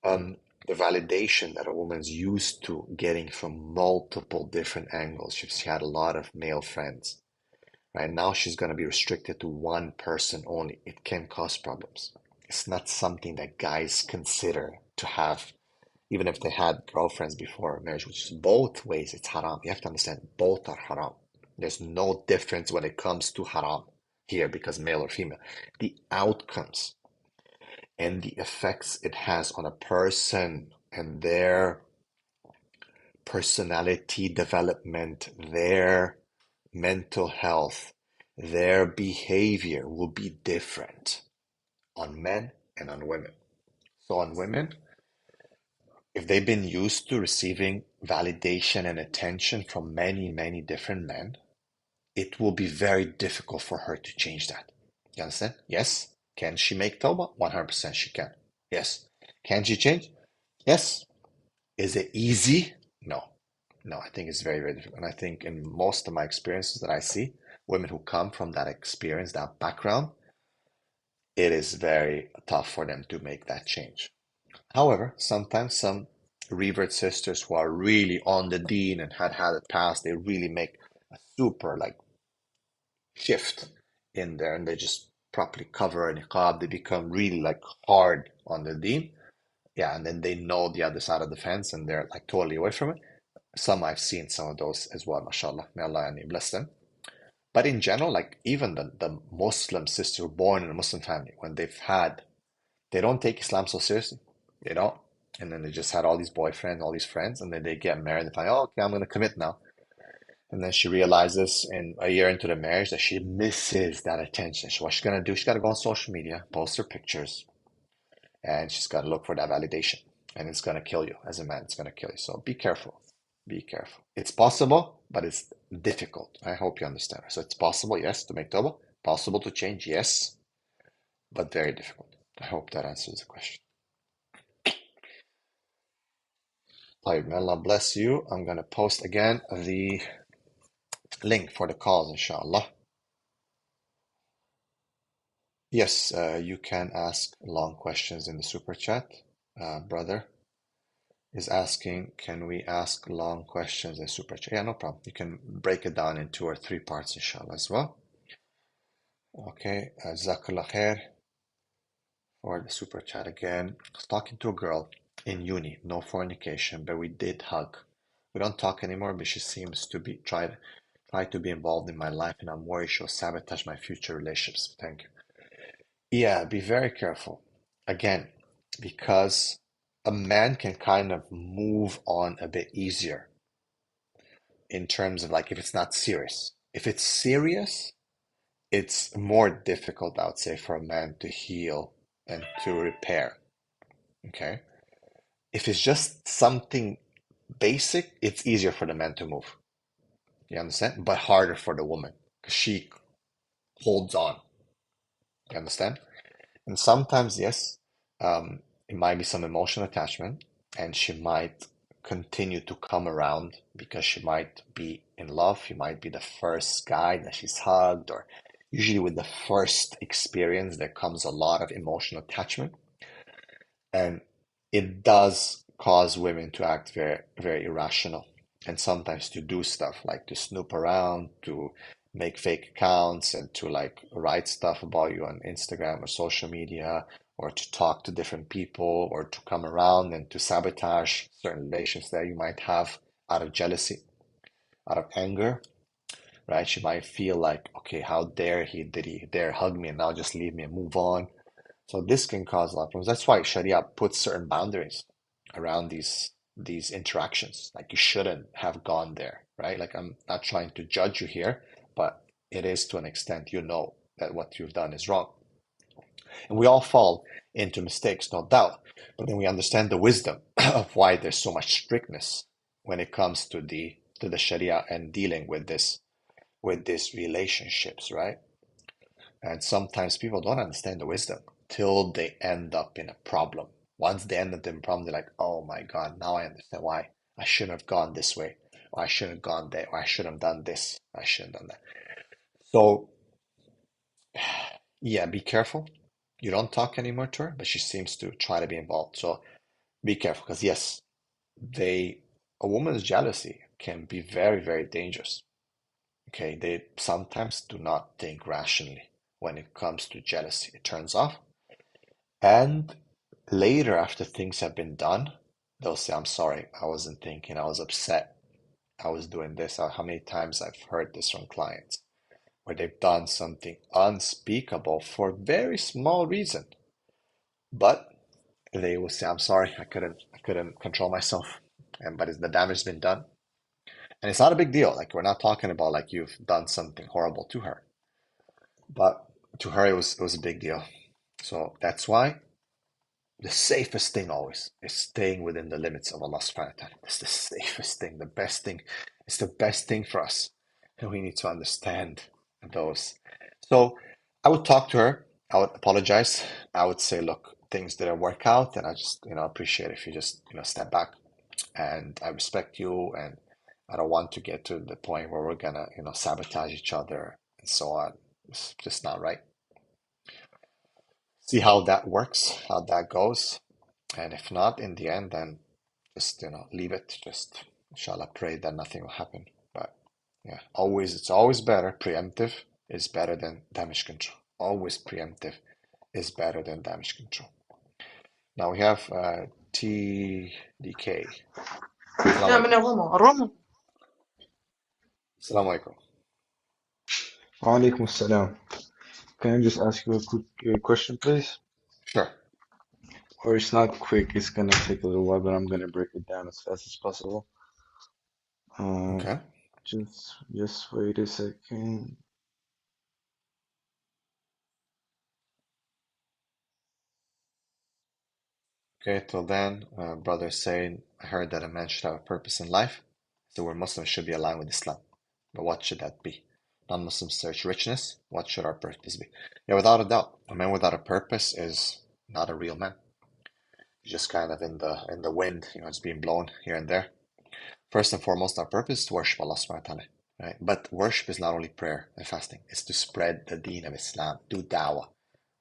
The validation that a woman's used to getting from multiple different angles. She had a lot of male friends. Right now, she's going to be restricted to one person only. It can cause problems. It's not something that guys consider to have, even if they had girlfriends before marriage, which is both ways, it's haram. You have to understand, both are haram. There's no difference when it comes to haram here because male or female. The outcomes and the effects it has on a person and their personality development, their mental health, their behavior will be different on men and on women. So on women, if they've been used to receiving validation and attention from many, many different men, it will be very difficult for her to change that. You understand? Yes. Can she make tawbah? 100% she can. Yes. Can she change? Yes. Is it easy? No. No, I think it's very, very difficult. And I think in most of my experiences that I see, women who come from that experience, that background, it is very tough for them to make that change. However, sometimes some revert sisters who are really on the deen and had it past, they really make a super shift in there, and they just properly cover a niqab. They become really hard on the deen. Yeah, and then they know the other side of the fence and they're totally away from it. I've seen some of those as well, mashallah. May Allah bless them. But in general, even the Muslim sister born in a Muslim family, when they don't take Islam so seriously. They don't. And then they just had all these boyfriends, all these friends, and then they get married and find, oh, okay, I'm going to commit now. And then she realizes in a year into the marriage that she misses that attention. So what she's going to do, she's got to go on social media, post her pictures, and she's got to look for that validation. And it's going to kill you as a man. It's going to kill you. So be careful. Be careful. It's possible, but it's difficult. I hope you understand. So it's possible, yes, to make tawbah. Possible to change, yes, but very difficult. I hope that answers the question. May Allah bless you. I'm going to post again the link for the calls, inshallah. Yes, you can ask long questions in the super chat. Brother is asking, can we ask long questions in super chat? Yeah, no problem. You can break it down in 2 or 3 parts, inshallah, as well. Okay, Jazakallah khair for the super chat again. I was talking to a girl in uni, no fornication, but we did hug. We don't talk anymore, but she seems to be try to be involved in my life, and I'm worried she'll sabotage my future relationships. Thank you. Yeah, be very careful. Again, because a man can kind of move on a bit easier in terms of like if it's not serious. If it's serious, it's more difficult, I would say, for a man to heal and to repair. Okay? If it's just something basic, it's easier for the man to move. You understand? But harder for the woman because she holds on. You understand? And sometimes, yes, it might be some emotional attachment, and she might continue to come around because she might be in love. He might be the first guy that she's hugged, or usually with the first experience, there comes a lot of emotional attachment. And it does cause women to act very, very irrational and sometimes to do stuff like to snoop around, to make fake accounts and to like write stuff about you on Instagram or social media or to talk to different people or to come around and to sabotage certain relations that you might have out of jealousy, out of anger, right? She might feel like, okay, how dare did he dare hug me and now just leave me and move on? So this can cause a lot of problems. That's why Sharia puts certain boundaries around these interactions. Like you shouldn't have gone there, right? Like I'm not trying to judge you here, but it is to an extent you know that what you've done is wrong. And we all fall into mistakes, no doubt. But then we understand the wisdom of why there's so much strictness when it comes to the Sharia and dealing with these relationships, right? And sometimes people don't understand the wisdom till they end up in a problem. Once they end up in a problem, they're like, oh my God, now I understand why I shouldn't have gone this way, or I shouldn't have gone there, or I should have done this, I shouldn't have done that. So, yeah, be careful. You don't talk anymore to her, but she seems to try to be involved. So be careful, because yes, a woman's jealousy can be very, very dangerous. Okay, they sometimes do not think rationally when it comes to jealousy. It turns off. And later, after things have been done, they'll say, I'm sorry, I wasn't thinking, I was upset, I was doing this. How many times I've heard this from clients where they've done something unspeakable for a very small reason, but they will say, I'm sorry, I couldn't control myself. But the damage has been done. And it's not a big deal. Like we're not talking about like you've done something horrible to her. But to her it was a big deal. So that's why the safest thing always is staying within the limits of Allah subhanahu wa ta'ala. It's the safest thing, the best thing. It's the best thing for us. And we need to understand those. So I would talk to her. I would apologize. I would say, look, things didn't work out, and I just, appreciate if you just, step back. And I respect you, and I don't want to get to the point where we're gonna, sabotage each other and so on. It's just not right. See how that works, how that goes. And if not, in the end, then just, leave it. Just, inshallah, pray that nothing will happen. But yeah, it's always better. Preemptive is better than damage control. Always preemptive is better than damage control. Now we have TDK. لا من الروما Assalamu alaikum. Walaikum assalam. Can I just ask you a quick question, please? Sure. or it's not quick. It's gonna take a little while, but I'm gonna break it down as fast as possible. Okay. Just wait a second. Okay, till then, brother saying, I heard that a man should have a purpose in life, so we're Muslims should be aligned with Islam. But what should that be? Non-Muslims search richness. What should our purpose be? Yeah, without a doubt, a man without a purpose is not a real man. He's just kind of in the wind, it's being blown here and there. First and foremost, our purpose is to worship Allah subhanahu wa ta'ala. Right? But worship is not only prayer and fasting, it's to spread the deen of Islam, do da'wah.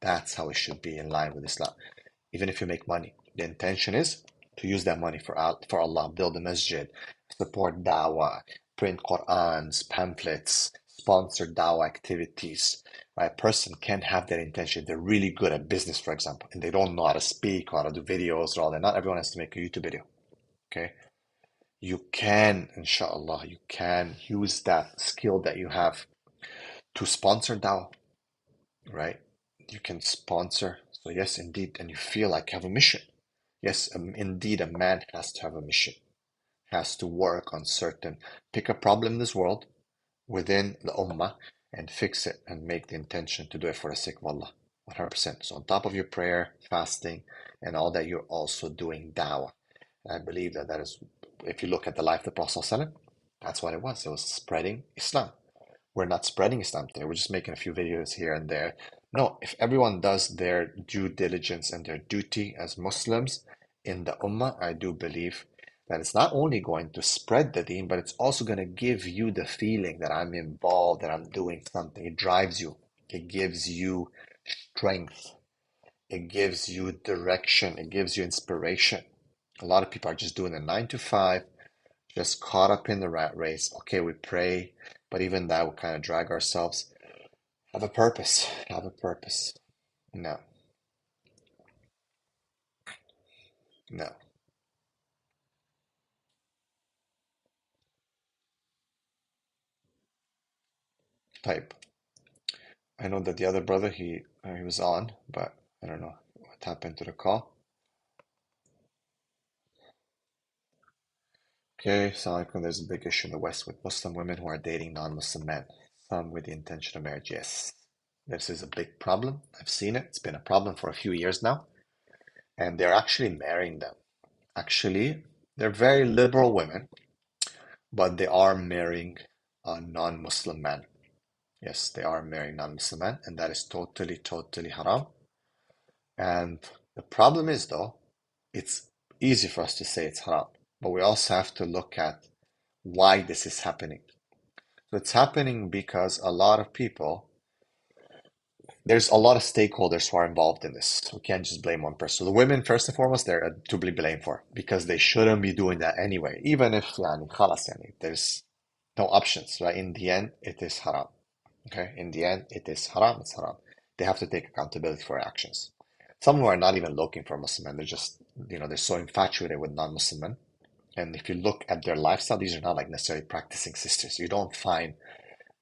That's how it should be in line with Islam. Even if you make money, the intention is to use that money for Allah, build a masjid, support da'wah, print Qur'ans, pamphlets, sponsor da'wah activities. Right? A person can have that intention. They're really good at business, for example, and they don't know how to speak or how to do videos or all that. Not everyone has to make a YouTube video. Okay? You can, inshallah, you can use that skill that you have to sponsor dawah, right? You can sponsor. So yes, indeed, and you feel like you have a mission. Yes, indeed, a man has to have a mission, has to work on pick a problem in this world within the ummah and fix it and make the intention to do it for the sake of Allah, 100%. So on top of your prayer, fasting, and all that, you're also doing dawah. I believe that is, if you look at the life of the Prophet ﷺ, that's what it was. It was spreading Islam. We're not spreading Islam today. We're just making a few videos here and there. No, if everyone does their due diligence and their duty as Muslims in the Ummah, I do believe that it's not only going to spread the deen, but it's also going to give you the feeling that I'm involved, that I'm doing something. It drives you. It gives you strength. It gives you direction. It gives you inspiration. A lot of people are just doing a 9 to 5, just caught up in the rat race. Okay, we pray, but even that we kind of drag ourselves. Have a purpose. Have a purpose. No. No. Type. I know that the other brother, he was on, but I don't know what happened to the call. Okay, Assalamu alaikum. There's a big issue in the West with Muslim women who are dating non-Muslim men, some with the intention of marriage. Yes, this is a big problem. I've seen it. It's been a problem for a few years now, and they're actually marrying them. Actually, they're very liberal women, but they are marrying a non-Muslim man. Yes, they are marrying non-Muslim men, and that is totally, totally haram. And the problem is, though, it's easy for us to say it's haram, but we also have to look at why this is happening. So it's happening because a lot of people, there's a lot of stakeholders who are involved in this. We can't just blame one person. So the women, first and foremost, they're to be blamed for because they shouldn't be doing that anyway. Even if خلاص, there's no options, right? In the end, it is haram. Okay? In the end, it is haram. It's haram. They have to take accountability for their actions. Some who are not even looking for Muslim men, they're just, they're so infatuated with non-Muslim men. And if you look at their lifestyle, these are not like necessarily practicing sisters. You don't find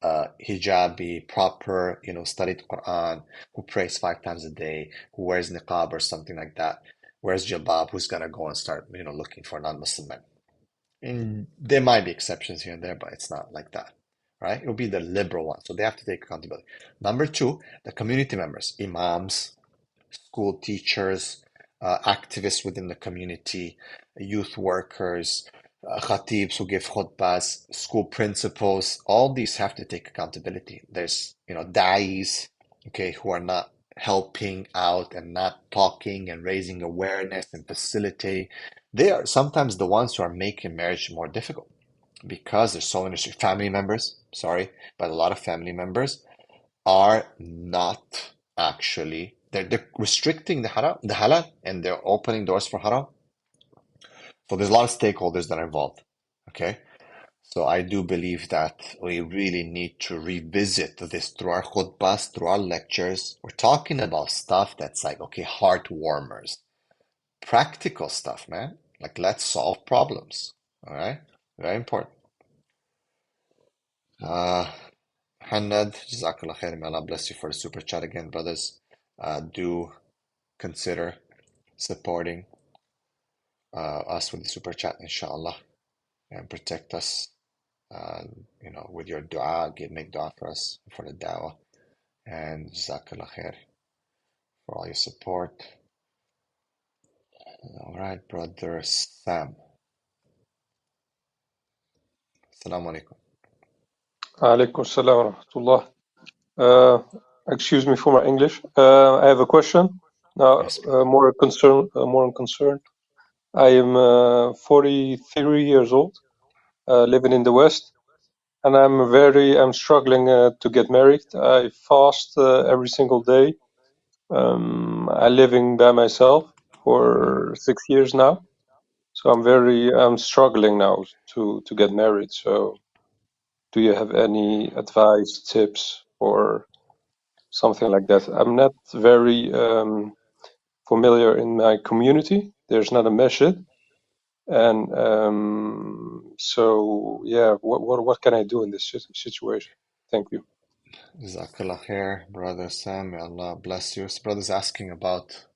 hijabi, proper, studied Quran, who prays 5 times a day, who wears niqab or something like that, wears jilbab, who's gonna go and start, looking for non-Muslim men. And there might be exceptions here and there, but it's not like that, right? It will be the liberal one, so they have to take accountability. Number two, the community members, imams, school teachers, activists within the community, youth workers, khatibs who give khutbahs, school principals, all these have to take accountability. There's, da'is, okay, who are not helping out and not talking and raising awareness and facilitating. They are sometimes the ones who are making marriage more difficult because there's so many family members, sorry, but a lot of family members are not actually they're restricting the halal, and they're opening doors for haram. So there's a lot of stakeholders that are involved. Okay. So I do believe that we really need to revisit this through our khutbahs, through our lectures. We're talking about stuff that's like, okay, heart warmers, practical stuff, man. Like, let's solve problems. All right. Very important. Hanad, Jazakallah khair. May Allah bless you for the super chat again, brothers. Do consider supporting us with the super chat, inshallah, and protect us, with your dua. Make dua for us for the dawah, and jazakallah khair for all your support. All right, brother Sam. Assalamu alaikum. Alaikum salam wa rahmatullah. Excuse me for my English. I have a question. Now, Yes, brother. more concerned. I am 43 years old, living in the West, and I'm struggling to get married. I fast every single day. I'm living by myself for 6 years now, so I'm struggling now to get married. So, do you have any advice, tips, or something like that? I'm not very familiar in my community. There's not a masjid, and so yeah, what can I do in this situation? Thank you. Jazakallah khair, brother Sam. May Allah bless you. This brother's asking about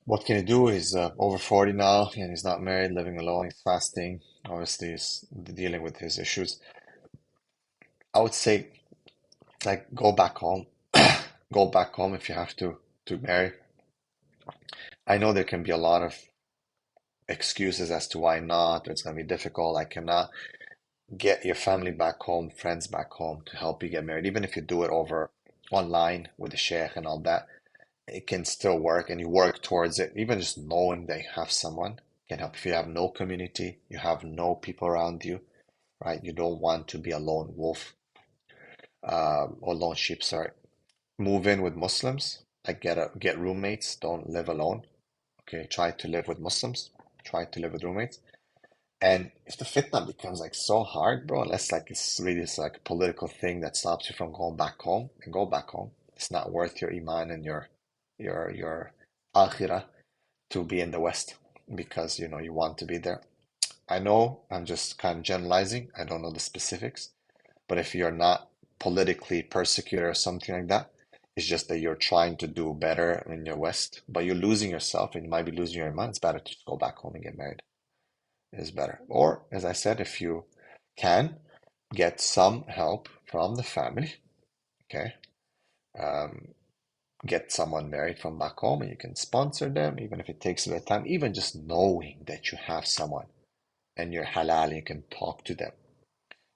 what can he do. He's over 40 now, and he's not married, living alone. He's fasting. Obviously, he's dealing with his issues. I would say, like, go back home. Go back home if you have to marry. I know there can be a lot of excuses as to why not, or it's going to be difficult. I cannot. Get your family back home, friends back home to help you get married. Even if you do it over online with the sheikh and all that, it can still work, and you work towards it. Even just knowing that you have someone can help. If you have no community, you have no people around you, right? You don't want to be a lone wolf, or lone sheep, sorry. Move in with Muslims, like get roommates. Don't live alone. Okay, try to live with Muslims. Try to live with roommates. And if the fitna becomes like so hard, bro, unless like it's really just like a political thing that stops you from going back home, and go back home. It's not worth your iman and your akhirah to be in the West because you want to be there. I know I'm just kind of generalizing. I don't know the specifics, but if you're not politically persecuted or something like that, it's just that you're trying to do better in your West, but you're losing yourself and you might be losing your iman. It's better to just go back home and get married. Is better. Or, as I said, if you can get some help from the family, okay, get someone married from back home and you can sponsor them, even if it takes a bit of time, even just knowing that you have someone and you're halal, you can talk to them,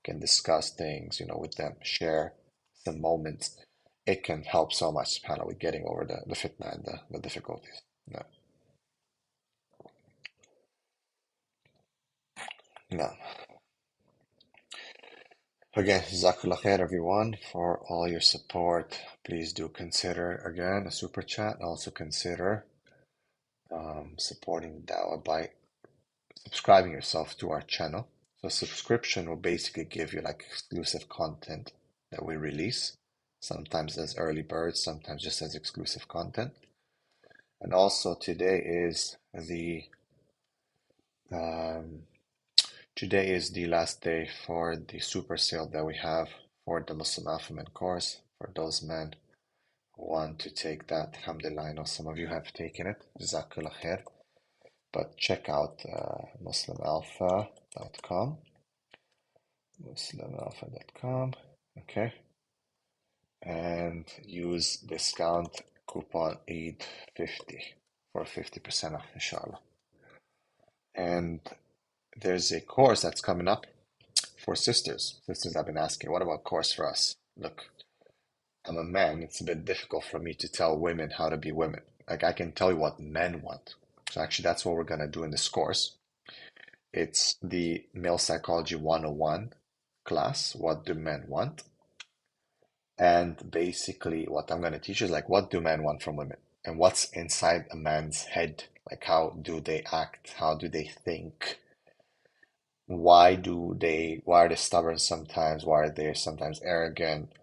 can discuss things, with them, share some moments. It can help so much, subhanAllah, with getting over the fitna and the difficulties. No. No. Again, Jazakallah khair everyone for all your support. Please do consider again a super chat. Also consider supporting Dawah by subscribing yourself to our channel. So subscription will basically give you like exclusive content that we release, sometimes as early birds, sometimes just as exclusive content. And also today is the last day for the super sale that we have for the Muslim Alpha Men course for those men who want to take that. Alhamdulillah, I know some of you have taken it. Jazakallah khair. But check out muslimalpha.com. Muslimalpha.com. Okay. And use discount coupon EID50 for 50% off, inshallah. And there's a course that's coming up for sisters. Sisters have been asking, what about course for us? Look, I'm a man. It's a bit difficult for me to tell women how to be women. Like, I can tell you what men want. So actually, that's what we're going to do in this course. It's the Male Psychology 101 class. What do men want? And basically, what I'm going to teach is like, what do men want from women? And what's inside a man's head? Like, how do they act? How do they think? Why are they stubborn sometimes? Why are they sometimes arrogant?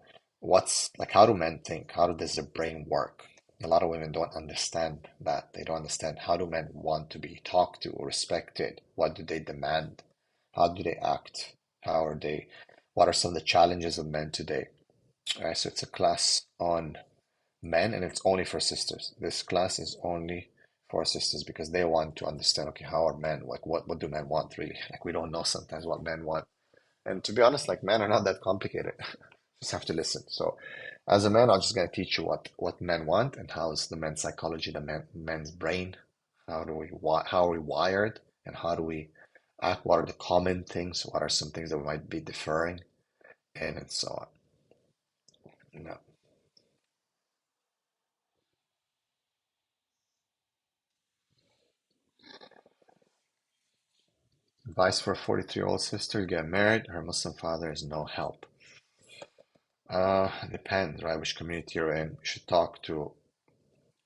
How do men think? How does their brain work? A lot of women don't understand that. They don't understand how do men want to be talked to or respected? What do they demand? How do they act? What are some of the challenges of men today? All right, so it's a class on men and it's only for sisters. This class is only for sisters because they want to understand, okay, how are men, like what do men want really? Like we don't know sometimes what men want. And to be honest, like men are not that complicated. Just have to listen. So as a man, I'm just gonna teach you what men want and how is the men's psychology, the men's brain, how are we wired and how do we act, what are the common things, what are some things that we might be deferring, and so on. No. Advice for a 43-year-old sister, get married, her Muslim father is no help. Depends, right, which community you're in. You should talk to,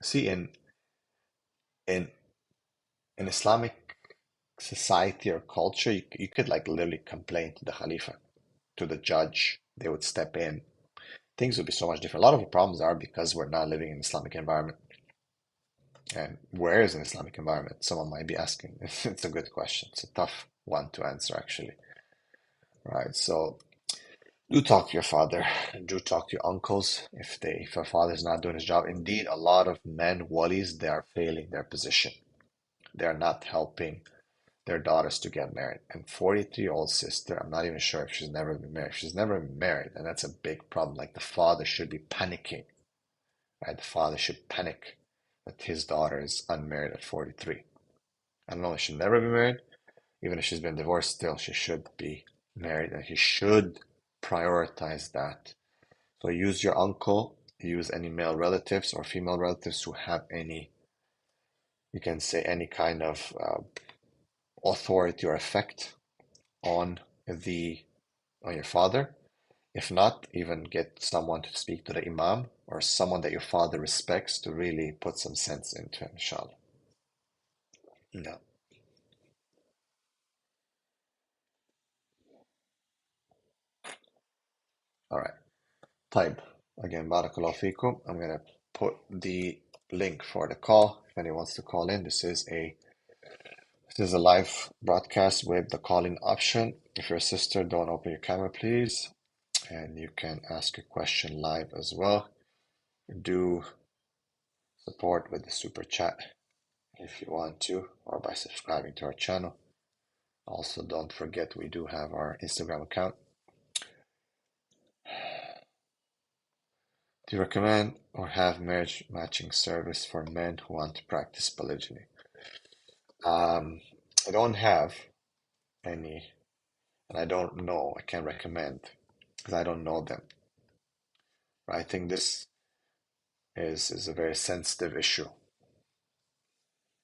see, in Islamic society or culture, you could like literally complain to the Khalifa, to the judge. They would step in. Things would be so much different. A lot of the problems are because we're not living in an Islamic environment. And where is an Islamic environment? Someone might be asking. It's a good question. It's a tough one to answer, actually. Right. So do talk to your father. Do talk to your uncles if your father's not doing his job. Indeed, a lot of men, walis, they are failing their position. They are not helping their daughters to get married. And 43-year-old sister, I'm not even sure if she's never been married. If she's never been married, and that's a big problem. Like the father should be panicking. Right? The father should panic that his daughter is unmarried at 43. I don't know if she'll never be married. Even if she's been divorced, still she should be married, and he should prioritize that. So use your uncle, use any male relatives or female relatives who have any, you can say, any kind of authority or effect on your father. If not, even get someone to speak to the imam or someone that your father respects to really put some sense into it, inshallah. No. All right. Type. Again, barakallahu feekum. I'm going to put the link for the call. If anyone wants to call in, this is a live broadcast with the call-in option. If you're a sister, don't open your camera, please. And you can ask a question live as well. Do support with the super chat if you want to, or by subscribing to our channel. Also, don't forget we do have our Instagram account. Do you recommend or have marriage matching service for men who want to practice polygyny? I don't have any, and I don't know. I can't recommend because I don't know them. I think this is a very sensitive issue.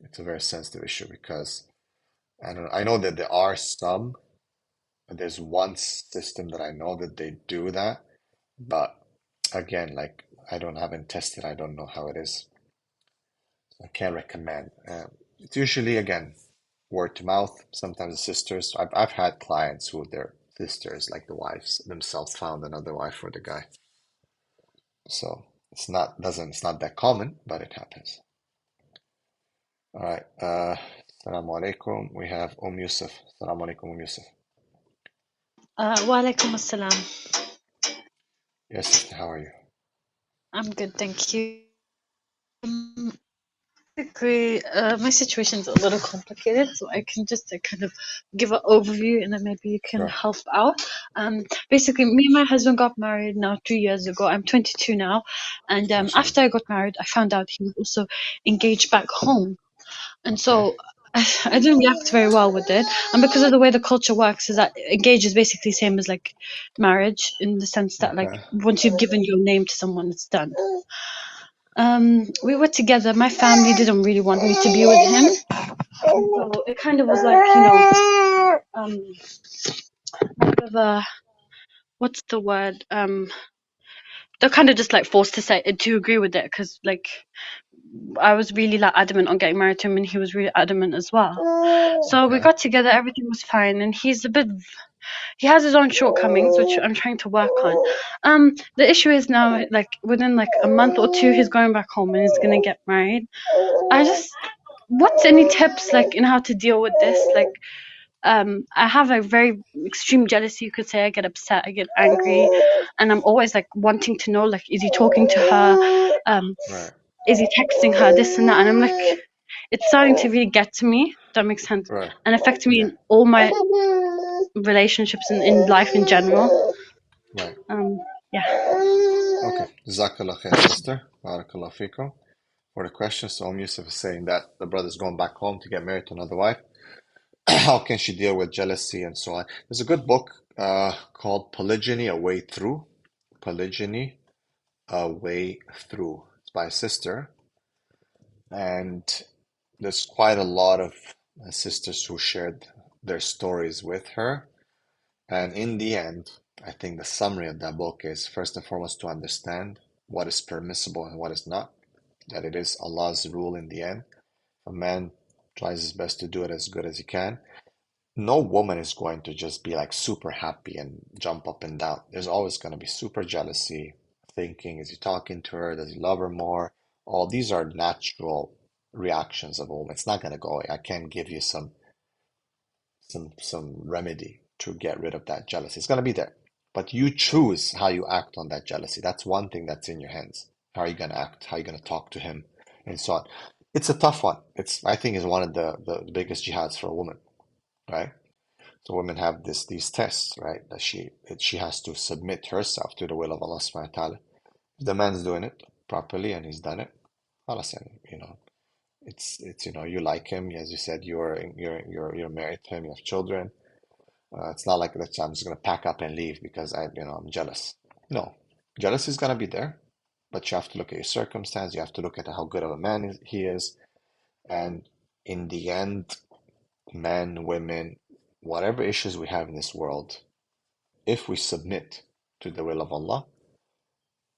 It's a very sensitive issue because I know that there are some. There's one system that I know that they do that, but again, like I haven't tested. I don't know how it is. I can't recommend. It's usually again word to mouth. Sometimes the sisters. I've had clients who their sisters, like the wives themselves, found another wife for the guy. So it's not that common, but it happens. All right. Assalamu alaikum. We have Yusuf. Assalamu alaikum, Yusuf. Wa alaikum assalam. Yes, sister, how are you? I'm good, thank you. Basically, my situation's a little complicated, so I can just kind of give an overview and then maybe you can Sure. help out. Basically, me and my husband got married now 3 years ago. I'm 22 now, and after I got married, I found out he was also engaged back home, and so I didn't react very well with it. And because of the way the culture works, is that engaged is basically same as like marriage in the sense that like once you've given your name to someone, it's done. We were together. My family didn't really want me to be with him, so it kind of was like, kind of a, what's the word? They're kind of just like forced to agree with it because like I was really like adamant on getting married to him, and he was really adamant as well. So we got together. Everything was fine, and he has his own shortcomings, which I'm trying to work on. The issue is now, like within like a month or two, he's going back home and he's gonna get married. What's any tips like in how to deal with this? Like, I have a very extreme jealousy, you could say. I get upset, I get angry, and I'm always like wanting to know, like, is he talking to her? Is he texting her? This and that, and I'm like, it's starting to really get to me. That makes sense, Right. and affect me Yeah. in all my relationships and in life in general. Right. Yeah. Okay. Jazakallah khair, sister. Barakallah fikum for the question. So Yusuf is saying that the brother's going back home to get married to another wife. How can she deal with jealousy and so on? There's a good book called Polygyny: A Way Through. Polygyny: A Way Through. It's by a sister, and there's quite a lot of sisters who shared their stories with her. And in the end, I think the summary of that book is first and foremost to understand what is permissible and what is not, that it is Allah's rule in the end. A man tries his best to do it as good as he can. No woman is going to just be like super happy and jump up and down. There's always going to be super jealousy, thinking, is he talking to her? Does he love her more? All these are natural reactions of a woman. It's not going to go away. I can't give you some remedy to get rid of that jealousy. It's going to be there. But you choose how you act on that jealousy. That's one thing that's in your hands. How are you going to act? How are you going to talk to him? And so on. It's a tough one. I think is one of the biggest jihads for a woman, right? So women have these tests, right? That she has to submit herself to the will of Allah subhanahu wa ta'ala. If the man's doing it properly and he's done it, خلاص يعني, it's you like him, as you said, you're married to him, you have children. It's not like that I'm just gonna pack up and leave because I'm jealous. No, jealousy is gonna be there, but you have to look at your circumstance. You have to look at how good of a man he is, and in the end, men, women, whatever issues we have in this world, if we submit to the will of Allah,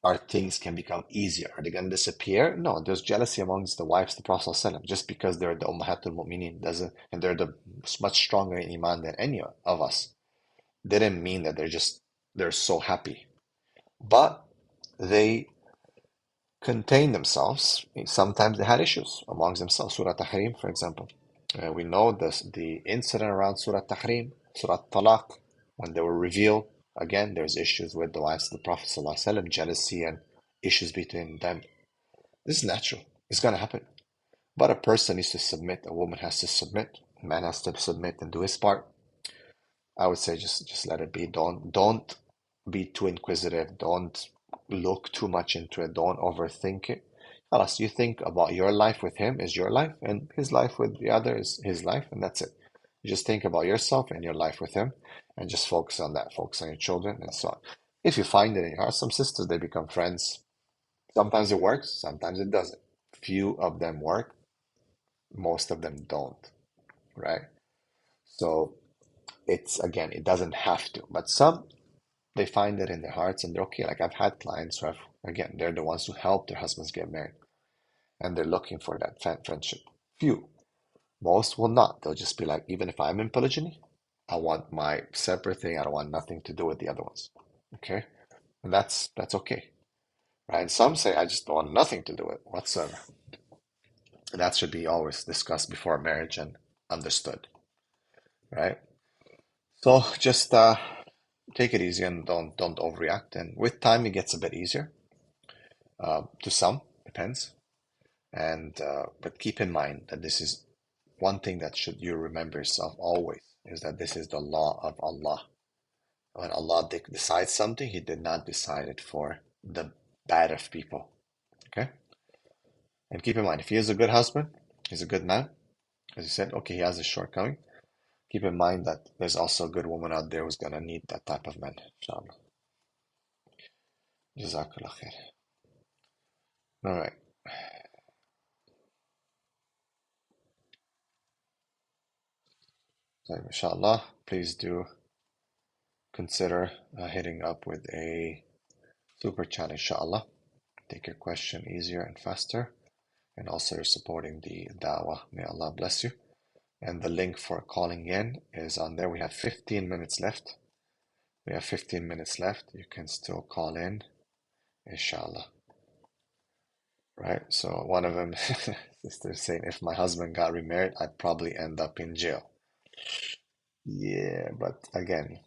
our things can become easier. Are they going to disappear? No, there's jealousy amongst the wives of the Prophet ﷺ. Just because they're the Ummahatul Mu'mineen doesn't, and they're much stronger in Iman than any of us, didn't mean that they're so happy. But they contain themselves. Sometimes they had issues amongst themselves. Surah Tahrim, for example. We know the incident around Surah Tahrim, Surah Talaq, when they were revealed. Again, there's issues with the wives of the Prophet ﷺ, jealousy and issues between them. This is natural. It's going to happen. But a person needs to submit. A woman has to submit. A man has to submit and do his part. I would say just let it be. Don't be too inquisitive. Don't look too much into it. Don't overthink it. Unless you think about your life with him is your life, and his life with the other is his life, and that's it. You just think about yourself and your life with him, and just focus on that. Focus on your children, and so on. If you find it in your heart, some sisters, they become friends. Sometimes it works, sometimes it doesn't. Few of them work, most of them don't, right? So again, it doesn't have to, but some, they find it in their hearts and they're okay. Like I've had clients who again, they're the ones who help their husbands get married, and they're looking for that friendship. Few. Most will not. They'll just be like, even if I'm in polygyny, I want my separate thing. I don't want nothing to do with the other ones. Okay? And that's okay. Right? And some say, I just don't want nothing to do with it whatsoever. And that should be always discussed before marriage and understood. Right? So just take it easy and don't overreact. And with time, it gets a bit easier. To some, depends. And but keep in mind that this is one thing that you remember yourself always, is that this is the law of Allah. When Allah decides something, He did not decide it for the bad of people. Okay? And keep in mind, if he is a good husband, he's a good man, as you said, okay, he has a shortcoming. Keep in mind that there's also a good woman out there who's gonna need that type of man, inshallah. Jazakallah khair. All right. So, inshallah, please do consider hitting up with a super chat, inshallah. Take your question easier and faster. And also you're supporting the da'wah. May Allah bless you. And the link for calling in is on there. We have 15 minutes left. We have 15 minutes left. You can still call in, inshallah. Right? So one of them, sister saying, if my husband got remarried, I'd probably end up in jail. Yeah, but again,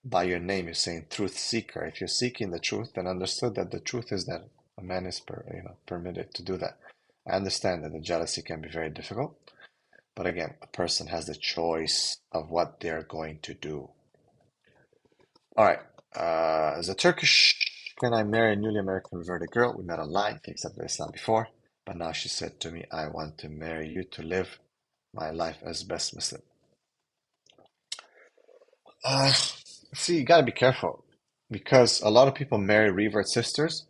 by your name, you're saying truth seeker. If you're seeking the truth, then understood that the truth is that a man is permitted to do that. I understand that the jealousy can be very difficult, but again, a person has the choice of what they're going to do. All right. As a Turkish, can I marry a newly American converted girl? We met online, she accepted Islam before, but now she said to me, I want to marry you to live my life as best Muslim. See, you gotta be careful because a lot of people marry revert sisters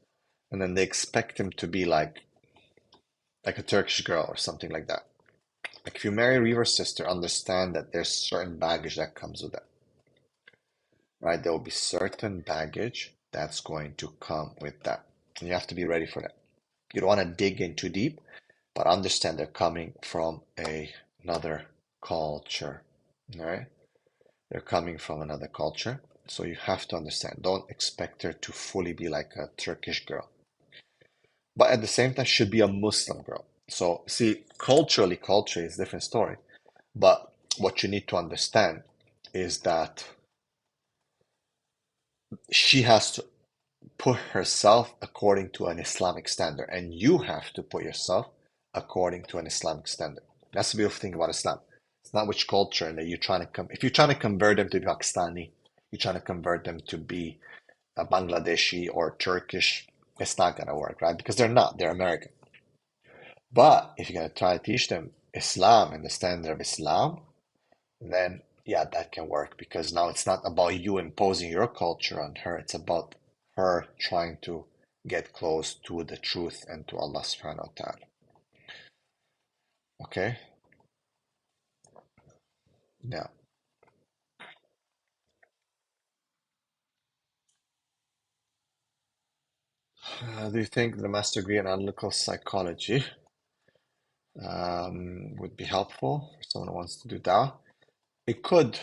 and then they expect them to be like a Turkish girl or something like that. Like if you marry a revert sister, understand that there's certain baggage that comes with that, right? There will be certain baggage that's going to come with that. And you have to be ready for that. You don't want to dig in too deep, but understand they're coming from another culture, all right? They're coming from another culture. So you have to understand. Don't expect her to fully be like a Turkish girl. But at the same time, should be a Muslim girl. So see, culture is a different story. But what you need to understand is that she has to put herself according to an Islamic standard, and you have to put yourself according to an Islamic standard. That's the beautiful thing about Islam. It's not which culture and that you're trying to come. If you're trying to convert them to be Pakistani, you're trying to convert them to be a Bangladeshi or Turkish, it's not gonna work, right? Because they're not. They're American. But if you're gonna try to teach them Islam and the standard of Islam, then yeah, that can work because now it's not about you imposing your culture on her. It's about her trying to get close to the truth and to Allah subhanahu wa ta'ala. Okay? Now, do you think the master degree in analytical psychology would be helpful for someone who wants to do dawah? It could.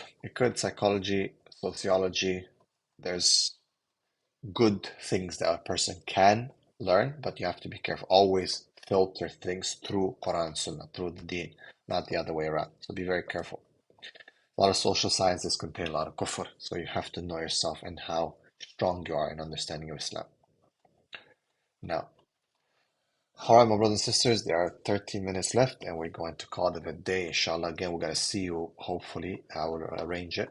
Psychology, sociology, there's good things that a person can learn, but you have to be careful. Always filter things through Quran and Sunnah, through the deen, not the other way around. So be very careful. A lot of social sciences contain a lot of kufr, so you have to know yourself and how strong you are in understanding of Islam. Now, all right, my brothers and sisters, there are 13 minutes left, and we're going to call it a day. Inshallah, again, we're going to see you, hopefully. I will arrange it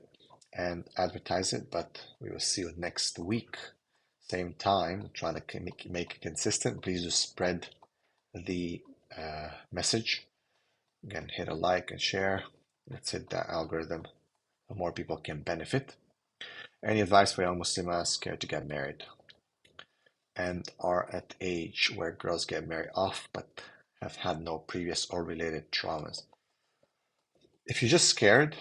and advertise it, but we will see you next week. Same time, trying to make it consistent. Please do spread the message. Again, hit a like and share. Let's hit that algorithm. The more people can benefit. Any advice for young Muslims scared to get married and are at age where girls get married off but have had no previous or related traumas? If you're just scared,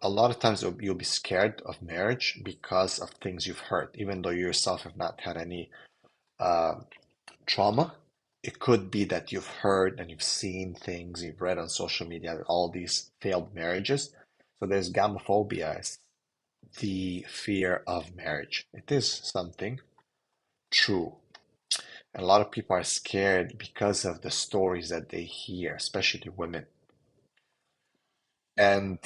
a lot of times you'll be scared of marriage because of things you've heard, even though you yourself have not had any trauma. It could be that you've heard and you've seen things, you've read on social media, all these failed marriages. So there's gamophobia, the fear of marriage. It is something true. And a lot of people are scared because of the stories that they hear, especially the women. And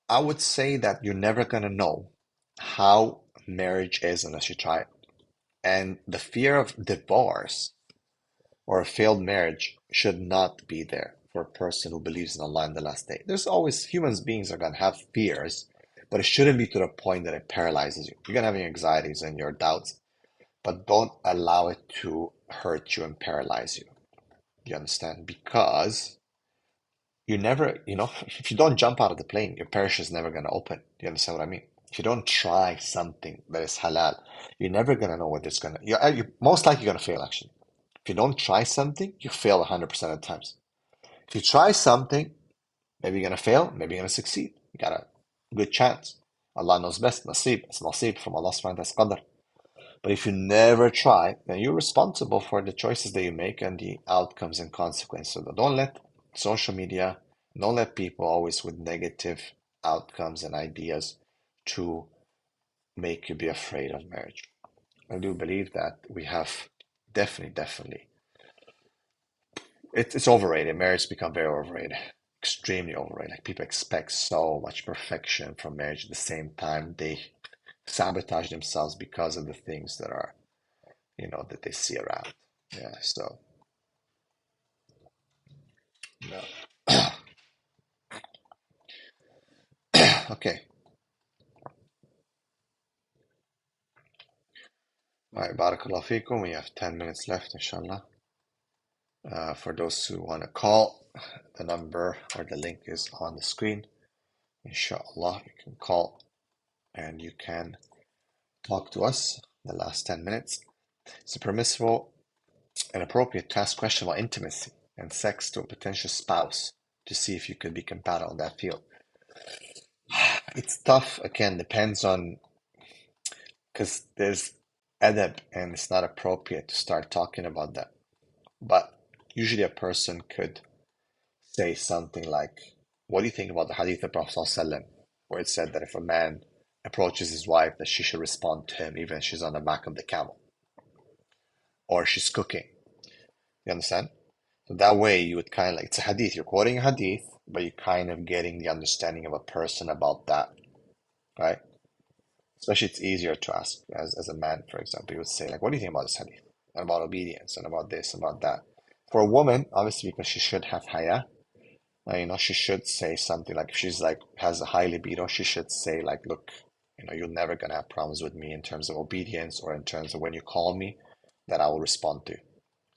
I would say that you're never going to know how marriage is unless you try it. And the fear of divorce or a failed marriage should not be there for a person who believes in Allah in the last day. There's always, human beings are going to have fears, but it shouldn't be to the point that it paralyzes you. You're going to have your anxieties and your doubts, but don't allow it to hurt you and paralyze you. You understand? Because you never, if you don't jump out of the plane, your parachute is never going to open. Do you understand what I mean? If you don't try something that is halal, you're never going to know what it's going to, you're most likely going to fail actually. If you don't try something, you fail 100% of the times. If you try something, maybe you're going to fail, maybe you're going to succeed. You got a good chance. Allah knows best. Nasib. It's nasib from Allah subhanahu wa ta'ala. But if you never try, then you're responsible for the choices that you make and the outcomes and consequences. So don't let social media, don't let people always with negative outcomes and ideas to make you be afraid of marriage. I do believe that we have definitely, it's overrated. Marriage has become very overrated, extremely overrated. Like people expect so much perfection from marriage. At the same time, they sabotage themselves because of the things that are, that they see around. Yeah, so no. Okay. All right, barakallahu feekum. We have 10 minutes left, inshallah. For those who want to call, the number or the link is on the screen. Inshallah, you can call and you can talk to us the last 10 minutes. It's permissible and appropriate to ask questions about intimacy and sex to a potential spouse to see if you could be compatible in that field. It's tough, again, depends on, because there's adab and it's not appropriate to start talking about that. But usually a person could say something like, what do you think about the hadith of Prophet ﷺ, where it said that if a man approaches his wife, that she should respond to him even if she's on the back of the camel or she's cooking. You understand? So that way you would kind of like, it's a hadith, you're quoting a hadith, but you're kind of getting the understanding of a person about that, right? Especially it's easier to ask as a man, for example. You would say, like, what do you think about this hadith? And about obedience and about this, about that. For a woman, obviously, because she should have haya, she should say something like, if she's like, has a high libido, she should say like, look, you're never going to have problems with me in terms of obedience or in terms of when you call me, that I will respond to.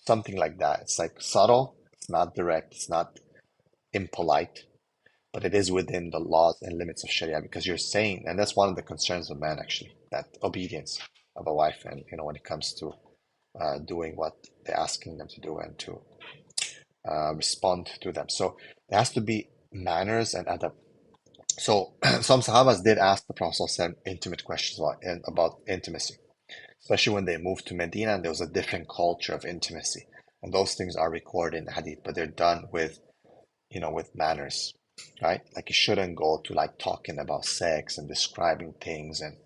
Something like that. It's like subtle, it's not direct, it's not impolite, but it is within the laws and limits of Sharia, because you're saying, and that's one of the concerns of man actually, that obedience of a wife, and when it comes to doing what they're asking them to do and to respond to them. So there has to be manners and adab. So some Sahabas did ask the Prophet ﷺ intimate questions about intimacy, especially when they moved to Medina and there was a different culture of intimacy. And those things are recorded in the hadith, but they're done with manners, right? Like you shouldn't go to like talking about sex and describing things, and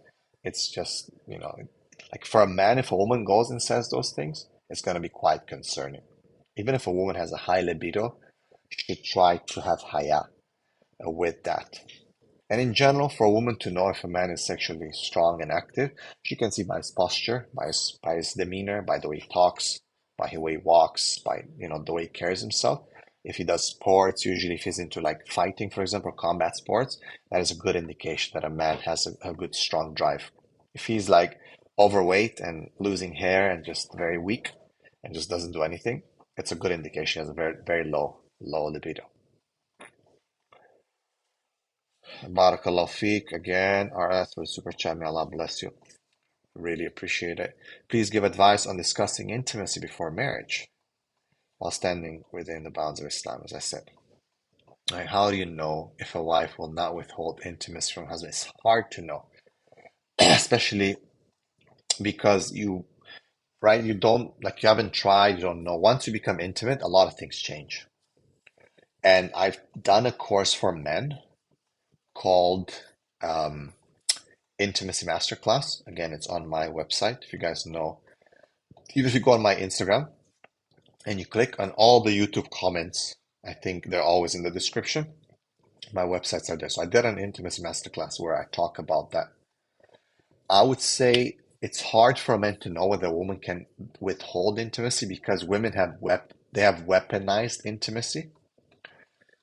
it's just, like for a man, if a woman goes and says those things, it's going to be quite concerning. Even if a woman has a high libido, she should try to have haya with that. And in general, for a woman to know if a man is sexually strong and active, she can see by his posture, by his demeanor, by the way he talks, by the way he walks, by the way he carries himself. If he does sports, usually if he's into like fighting, for example, combat sports, that is a good indication that a man has a good strong drive. If he's like overweight and losing hair and just very weak and just doesn't do anything, it's a good indication he has a very, very low libido. Barakallah feek again, RS for super chat. May Allah bless you. Really appreciate it. Please give advice on discussing intimacy before marriage while standing within the bounds of Islam, as I said. Right, how do you know if a wife will not withhold intimacy from her husband? It's hard to know, especially because you don't, like, you haven't tried, you don't know. Once you become intimate, a lot of things change. And I've done a course for men called Intimacy Masterclass. Again, it's on my website. If you guys know, even if you go on my Instagram and you click on all the YouTube comments, I think they're always in the description. My websites are there. So I did an Intimacy Masterclass where I talk about that. I would say it's hard for a man to know whether a woman can withhold intimacy, because women have weaponized intimacy.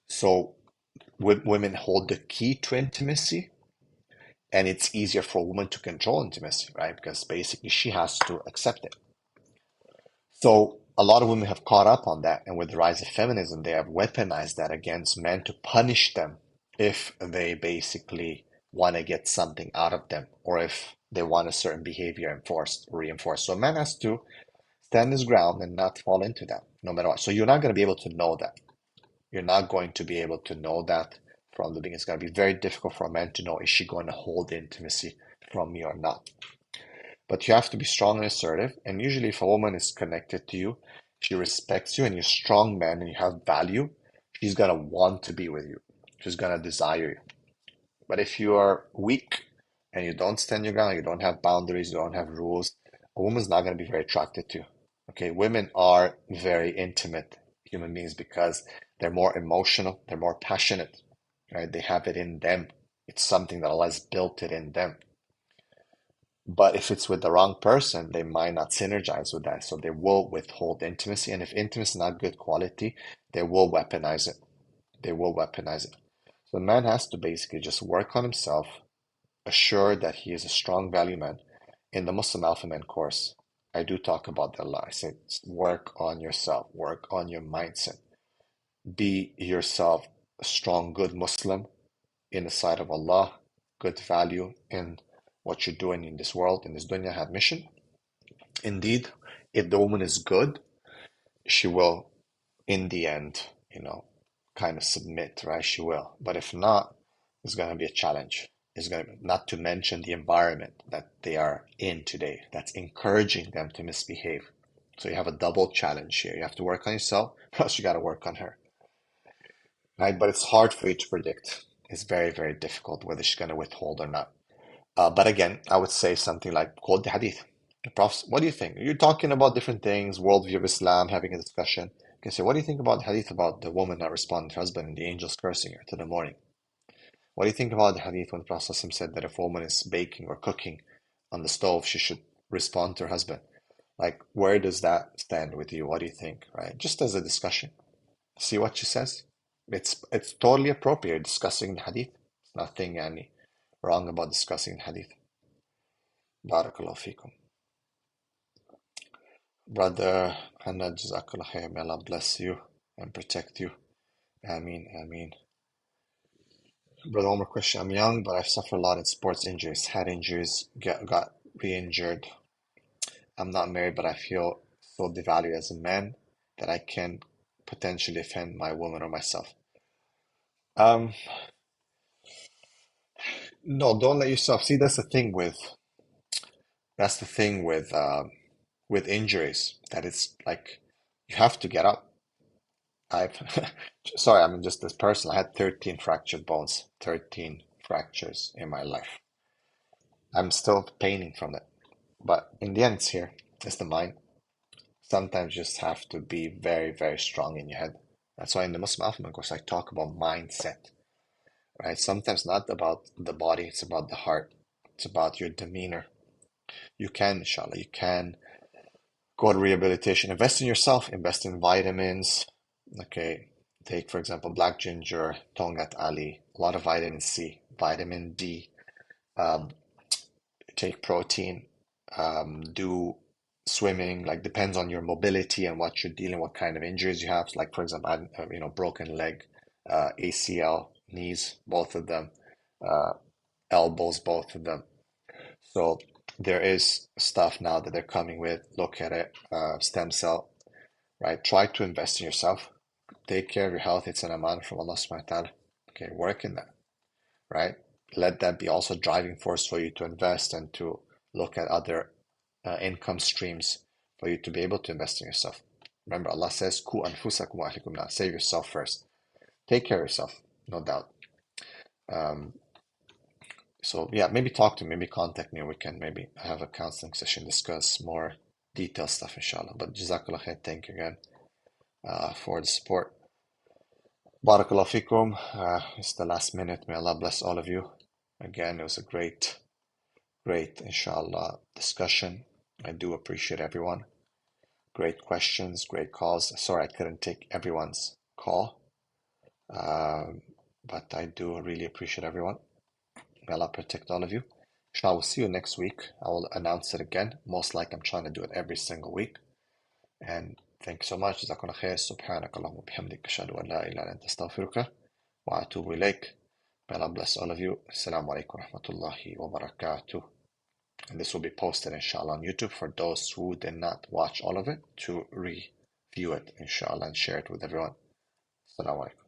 So women hold the key to intimacy, and it's easier for a woman to control intimacy, right? Because basically she has to accept it. So a lot of women have caught up on that, and with the rise of feminism, they have weaponized that against men to punish them if they basically want to get something out of them, or if they want a certain behavior reinforced. So a man has to stand his ground and not fall into that, no matter what. So you're not going to be able to know that. You're not going to be able to know that from the beginning. It's going to be very difficult for a man to know, is she going to hold intimacy from me or not? But you have to be strong and assertive. And usually if a woman is connected to you, she respects you, and you're a strong man and you have value, she's going to want to be with you. She's going to desire you. But if you are weak and you don't stand your ground, you don't have boundaries, you don't have rules, a woman's not going to be very attracted to you. Okay, women are very intimate human beings because they're more emotional, they're more passionate, right? They have it in them. It's something that Allah has built it in them. But if it's with the wrong person, they might not synergize with that. So they will withhold intimacy. And if intimacy is not good quality, they will weaponize it. They will weaponize it. So the man has to basically just work on himself, assure that he is a strong value man. In the Muslim Alpha Man course, I do talk about that a lot. I say, work on yourself, work on your mindset. Be yourself a strong, good Muslim in the sight of Allah, good value in what you're doing in this world, in this dunya, have mission. Indeed, if the woman is good, she will, in the end, kind of submit, right? She will. But if not, it's going to be a challenge. It's going to be, not to mention the environment that they are in today that's encouraging them to misbehave. So you have a double challenge here. You have to work on yourself, plus you got to work on her, right? But it's hard for you to predict. It's very, very difficult whether she's going to withhold or not. But again, I would say something like, quote the hadith. The Prophet, what do you think? You're talking about different things, worldview of Islam, having a discussion. You can say, what do you think about the hadith about the woman not responding to her husband and the angels cursing her to the morning? What do you think about the hadith when the Prophet said that if a woman is baking or cooking on the stove, she should respond to her husband? Like, where does that stand with you? What do you think, right? Just as a discussion. See what she says? It's totally appropriate discussing the hadith. Nothing wrong about discussing the hadith. Barakallahu feekum. Brother Hannah, Jazakallah khair. May Allah bless you and protect you. Ameen, ameen. Brother, one more question. I'm young, but I've suffered a lot in sports injuries, head injuries, got re-injured. I'm not married, but I feel so devalued as a man that I can potentially offend my woman or myself. No, don't let yourself. See, that's the thing with injuries, that it's like you have to get up. Sorry, I'm just this person. I had 13 fractured bones, 13 fractures in my life. I'm still paining from it. But in the end, it's here. It's the mind. Sometimes you just have to be very, very strong in your head. That's why in the Muslim Alpha Man course, I talk about mindset, right? Sometimes not about the body, it's about the heart. It's about your demeanor. You can, inshallah, you can go to rehabilitation. Invest in yourself. Invest in vitamins. Okay, take, for example, black ginger, Tongat Ali, a lot of vitamin C, vitamin D. Take protein. Do swimming. Like, depends on your mobility and what you're dealing, what kind of injuries you have. Like, for example, I had, broken leg, ACL, knees, both of them, elbows, both of them. So there is stuff now that they're coming with. Look at it, stem cell, right? Try to invest in yourself. Take care of your health. It's an aman from Allah subhanahu wa ta'ala. Okay, work in that, right? Let that be also a driving force for you to invest and to look at other income streams for you to be able to invest in yourself. Remember, Allah says, "Ku anfusakum wa ahlikum nar." Save yourself first. Take care of yourself, no doubt. So yeah, maybe talk to me, maybe contact me. We can maybe have a counseling session, discuss more detailed stuff, inshallah. But Jazakallah khair, thank you again for the support. Barakallah fikum. It's the last minute. May Allah bless all of you. Again, it was a great, inshallah, discussion. I do appreciate everyone. Great questions, great calls. Sorry I couldn't take everyone's call, but I do really appreciate everyone. May Allah protect all of you. Inshallah, we'll see you next week. I will announce it again. Most likely, I'm trying to do it every single week. And thank you so much. Jazakallah khair. Subhanakallahumma bihamdik. Ashhadu an la ilaha illa anta astaghfiruka wa atubu ilaik. May Allah bless all of you. Assalamu alaikum wa rahmatullahi wa barakatuh. And this will be posted, inshallah, on YouTube for those who did not watch all of it to review it, inshallah, and share it with everyone. Assalamu alaikum.